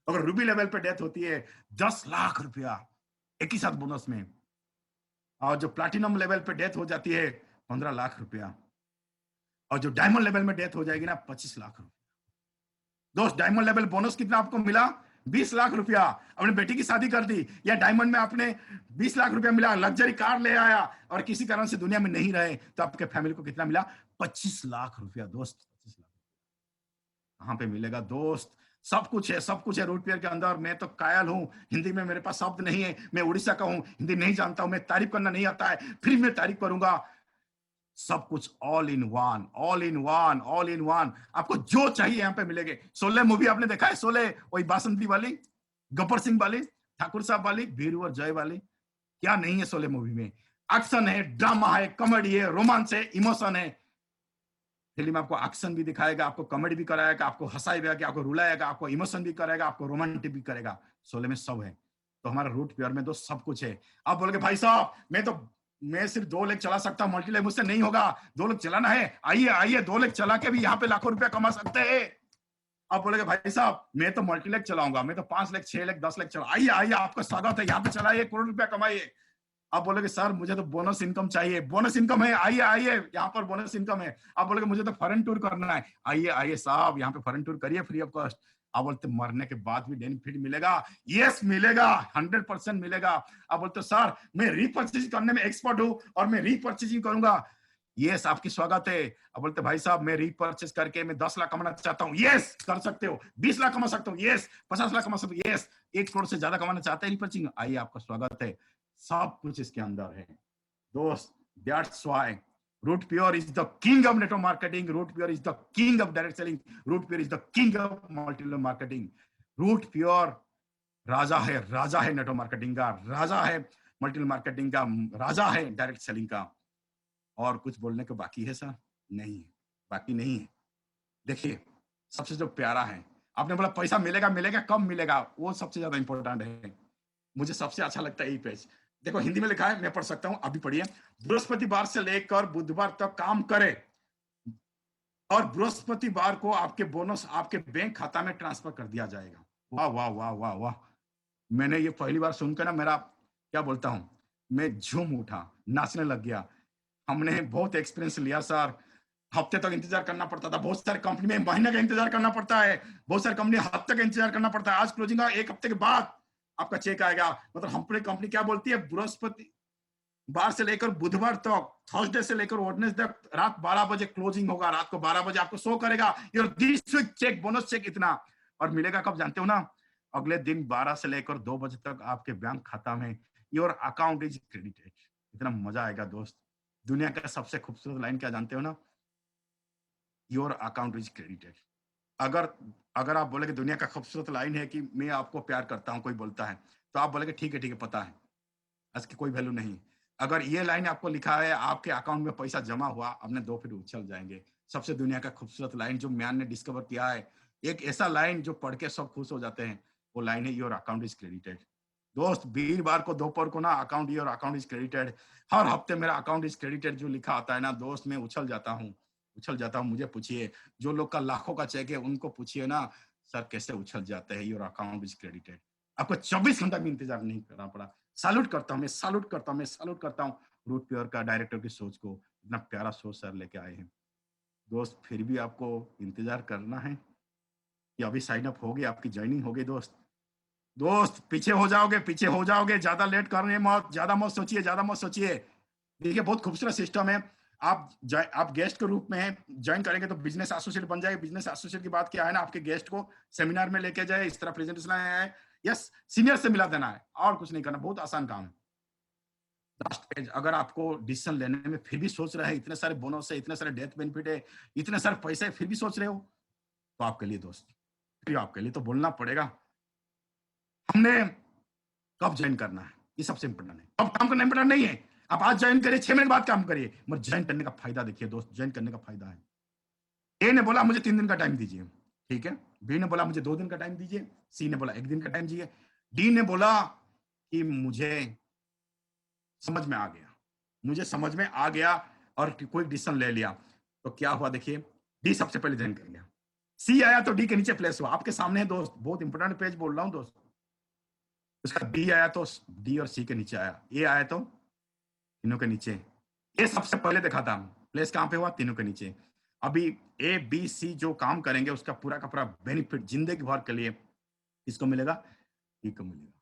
अगर रूबी लेवल पे डेथ होती है 10 लाख रुपया एक ही साथ बोनस में। और जो प्लैटिनम लेवल पे डेथ हो जाती है 15 लाख रुपया। और जो डायमंड लेवल में डेथ हो जाएगी ना 25 लाख रुपया। दोस्त डायमंड लेवल बोनस कितना आपको मिला? 20 लाख रुपया। अपने बेटी की शादी कर दी, या डायमंड में आपने 20 लाख रुपया मिला, लग्जरी कार ले आया और किसी कारण से दुनिया में नहीं रहे, तो आपके फैमिली को कितना मिला? 25 लाख रुपया दोस्त, 25 लाख। कहां पे मिलेगा दोस्त? सब कुछ है, सब कुछ है रूट पेयर के अंदर। मैं तो कायल हूं, हिंदी में मेरे पास शब्द नहीं है, मैं उड़ीसा का हूं, हिंदी नहीं जानता हूं, मैं तारीफ करना नहीं आता है, फिर मैं तारीफ करूंगा। सब कुछ all in one, all in one, all in one, आपको जो चाहिए यहाँ पे मिलेंगे। शोले मूवी आपने देखा है? शोले, वही बासंती वाली, गब्बर सिंह वाली, ठाकुर साहब वाली, वीरू और जय वाली। क्या नहीं है शोले मूवी में? एक्शन है, ड्रामा है, कॉमेडी है, रोमांस है, इमोशन है। फिल्म आपको एक्शन भी दिखाएगा, आपको कॉमेडी भी कराएगा, आपको हंसाएगा, आपको रुलाएगा, आपको इमोशन भी करेगा, आपको रोमांटिक भी करेगा। शोले में सब है। तो हमारा रूट प्योर में तो सब कुछ है। आप बोलोगे भाई साहब मैं तो मैं सिर्फ 2 लेग चला सकता हूँ, मल्टी लेग मुझसे नहीं होगा, 2 लेग चलाना है, आइए आइए 2 लेग चला के भी यहाँ पे लाखों रुपया कमा सकते हैं। आप बोलेगे भाई साहब मैं तो मल्टी लेग चलाऊंगा, मैं तो 5 लेग 6 लेग 10 लेग चला, आइए आइए आपका स्वागत है, यहाँ पे चलाइए, करोड़ रुपया कमाइए। आप बोलोगे सर मुझे तो बोनस इनकम चाहिए, बोनस इनकम है, आइए आइए यहाँ पर बोनस इनकम है। आप बोलोगे मुझे तो फॉरेन टूर करना है, आइए आइए साहब यहाँ पे फॉरेन टूर करिए फ्री ऑफ कॉस्ट। आप बोलते मरने के बाद भी बेनिफिट मिलेगा, यस मिलेगा, 100% मिलेगा। आप बोलते सर मैं रीपर्चेज करने में एक्सपर्ट हूँ और मैं रीपर्चेजिंग करूंगा, यस आपकी स्वागत है। अब बोलते भाई साहब मैं रीपर्चेज करके मैं 10 लाख कमाना चाहता हूँ, यस कर सकते हो, 20 लाख कमा सकते हो, यस 50 लाख कमा सकते हो, यस 1 करोड़ से ज्यादा कमाना चाहते हैं रीपर्चेजिंग, आइए आपका स्वागत है। सब कुछ इसके अंदर है दोस्त। That's why root pure is the king of network marketing, root pure is the king of direct selling, root pure is the king of multi level marketing. Root pure राजा है नेटवर्क मार्केटिंग का, राजा है multi level marketing का, राजा है direct selling का। और कुछ बोलने को बाकी है सर? नहीं, बाकी नहीं है। देखिए सबसे जो प्यारा है, आपने बोला पैसा मिलेगा, मिलेगा कब मिलेगा, वो सबसे ज्यादा इंपॉर्टेंट है। मुझे सबसे अच्छा लगता है ये पेज, देखो हिंदी में लिखा है, मैं पढ़ सकता हूँ, अभी पढ़िए। बृहस्पतिवार से लेकर बुधवार तक काम करे और बृहस्पतिवार को आपके बोनस आपके बैंक खाता में ट्रांसफर कर दिया जाएगा। वाह वाह वाह वाह वाह। मैंने ये पहली बार सुनकर ना मेरा क्या बोलता हूँ, मैं झूम उठा, नाचने लग गया। हमने बहुत एक्सपीरियंस लिया सर, हफ्ते तक इंतजार करना पड़ता था, बहुत सारे कंपनी में महीने का इंतजार करना पड़ता है, बहुत सारी कंपनी हफ्ते का इंतजार करना पड़ता है। आज क्लोजिंग का 1 हफ्ते के बाद आपका चेक आएगा। मतलब हमारी कंपनी क्या बोलती है, बृहस्पति बार से लेकर बुधवार तक, थर्सडे से लेकर वेडनेसडे तक रात 12 बजे क्लोजिंग होगा, रात को 12 बजे आपको शो करेगा your this week check, bonus check इतना। और मिलेगा कब जानते हो ना, अगले दिन 12 से लेकर 2 बजे तक आपके बैंक खाता में योर अकाउंट इज क्रेडिटेड। इतना मजा आएगा दोस्त। दुनिया का सबसे खूबसूरत लाइन क्या जानते हो ना, योर अकाउंट इज क्रेडिटेड। अगर अगर आप बोले कि दुनिया का खूबसूरत लाइन है कि मैं आपको प्यार करता हूं, कोई बोलता है तो आप बोलेगे ठीक है पता है, इसकी कोई वैल्यू नहीं। अगर ये लाइन आपको लिखा है, आपके अकाउंट में पैसा जमा हुआ, अपने 2 फीट उछल जाएंगे। सबसे दुनिया का खूबसूरत लाइन जो म्यान ने डिस्कवर किया है, एक ऐसा लाइन जो पढ़ के सब खुश हो जाते हैं, वो लाइन है योर अकाउंट इज क्रेडिटेड। दोस्त वीरवार को दोपहर को ना account your account is credited, हर हफ्ते मेरा अकाउंट इज क्रेडिटेड जो लिखा आता है ना दोस्त, मैं उछल जाता हूँ, उछल जाता हूँ। मुझे पूछिए, जो लोग का लाखों का चेक है उनको पूछिए ना सर कैसे उछल जाते हैं, योर अकाउंट इज क्रेडिटेड। आपको 24 घंटा भी इंतजार नहीं करना पड़ा। सैल्यूट करता हूँ, मैं सैल्यूट करता हूँ, मैं सैल्यूट करता हूँ रूट प्योर का डायरेक्टर की सोच को। इतना प्यारा सोच सर लेके आए हैं दोस्त। फिर भी आपको इंतजार करना है कि अभी साइन अप हो गई, आपकी ज्वाइनिंग हो गई दोस्त। दोस्त पीछे हो जाओगे, पीछे हो जाओगे, ज्यादा लेट करने मत, ज्यादा मत सोचिए, ज्यादा मत सोचिए। देखिए बहुत खूबसूरत सिस्टम है। आप गेस्ट के रूप में ज्वाइन करेंगे तो बिजनेस एसोसिएट बन जाएगा। बिजनेस एसोसिएट की बात क्या है ना, आपके गेस्ट को सेमिनार में लेके जाए, इस तरह प्रेजेंटेशन है, यस सीनियर से मिला देना है, और कुछ नहीं करना, बहुत आसान काम है। लास्ट पेज, अगर आपको डिसीजन लेने में फिर भी सोच रहे हैं, इतने सारे बोनस है, इतने सारे डेथ बेनिफिट है, इतने सारे पैसे है, फिर भी सोच रहे हो, तो आपके लिए दोस्त, फिर आपके लिए तो बोलना पड़ेगा। हमने कब ज्वाइन करना है ये सबसे इंपॉर्टेंट है, कब काम करना इंपॉर्टेंट नहीं है। आप आज ज्वाइन करिए, 6 महीने बाद काम करिए, मगर ज्वाइन करने का फायदा देखिए दोस्त, ज्वाइन करने का फायदा है। ए ने बोला मुझे 3 दिन का टाइम दीजिए, ठीक है। बी ने बोला मुझे 2 दिन का टाइम दीजिए, सी ने बोला 1 दिन का टाइम दीजिए, डी ने बोला कि मुझे समझ में आ गया, मुझे समझ में आ गया और कोई डिसीजन ले लिया। तो क्या हुआ देखिए, डी सबसे पहले ज्वाइन कर गया, सी आया तो डी के नीचे प्लेस हुआ, आपके सामने है दोस्त, बहुत इंपॉर्टेंट पेज बोल रहा हूं दोस्त। उसका बी आया तो डी और सी के नीचे आया, ए आया तो तीनों के नीचे। ए सबसे पहले देखा था, प्लेस कहां पे हुआ, तीनों के नीचे। अभी ए बी सी जो काम करेंगे उसका पूरा का पूरा बेनिफिट जिंदगी भर के लिए किसको मिलेगा, ई को मिलेगा।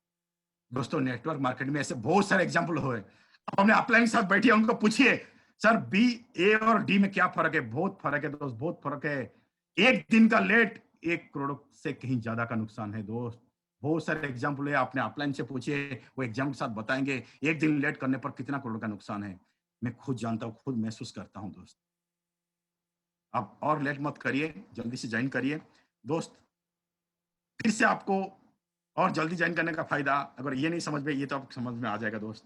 दोस्तों नेटवर्क मार्केट में ऐसे बहुत सारे एग्जाम्पल हुए। आप अपने अपलाइन के साथ बैठिए, उनको पूछिए सर बी ए और डी में क्या फर्क है, बहुत फर्क है दोस्त, बहुत फर्क है। 1 दिन का लेट 1 करोड़ से कहीं ज्यादा का नुकसान है दोस्त। बहुत सारे एग्जाम्पल है, आपने अपलाइन से पूछिए, वो एग्जाम के साथ बताएंगे 1 दिन लेट करने पर कितना करोड़ का नुकसान है। मैं खुद जानता हूँ, खुद महसूस करता हूँ दोस्त। आप और लेट मत करिए, जल्दी से ज्वाइन करिए दोस्त। फिर से आपको और जल्दी ज्वाइन करने का फायदा, अगर ये नहीं समझ में, ये तो आपको समझ में आ जाएगा दोस्त।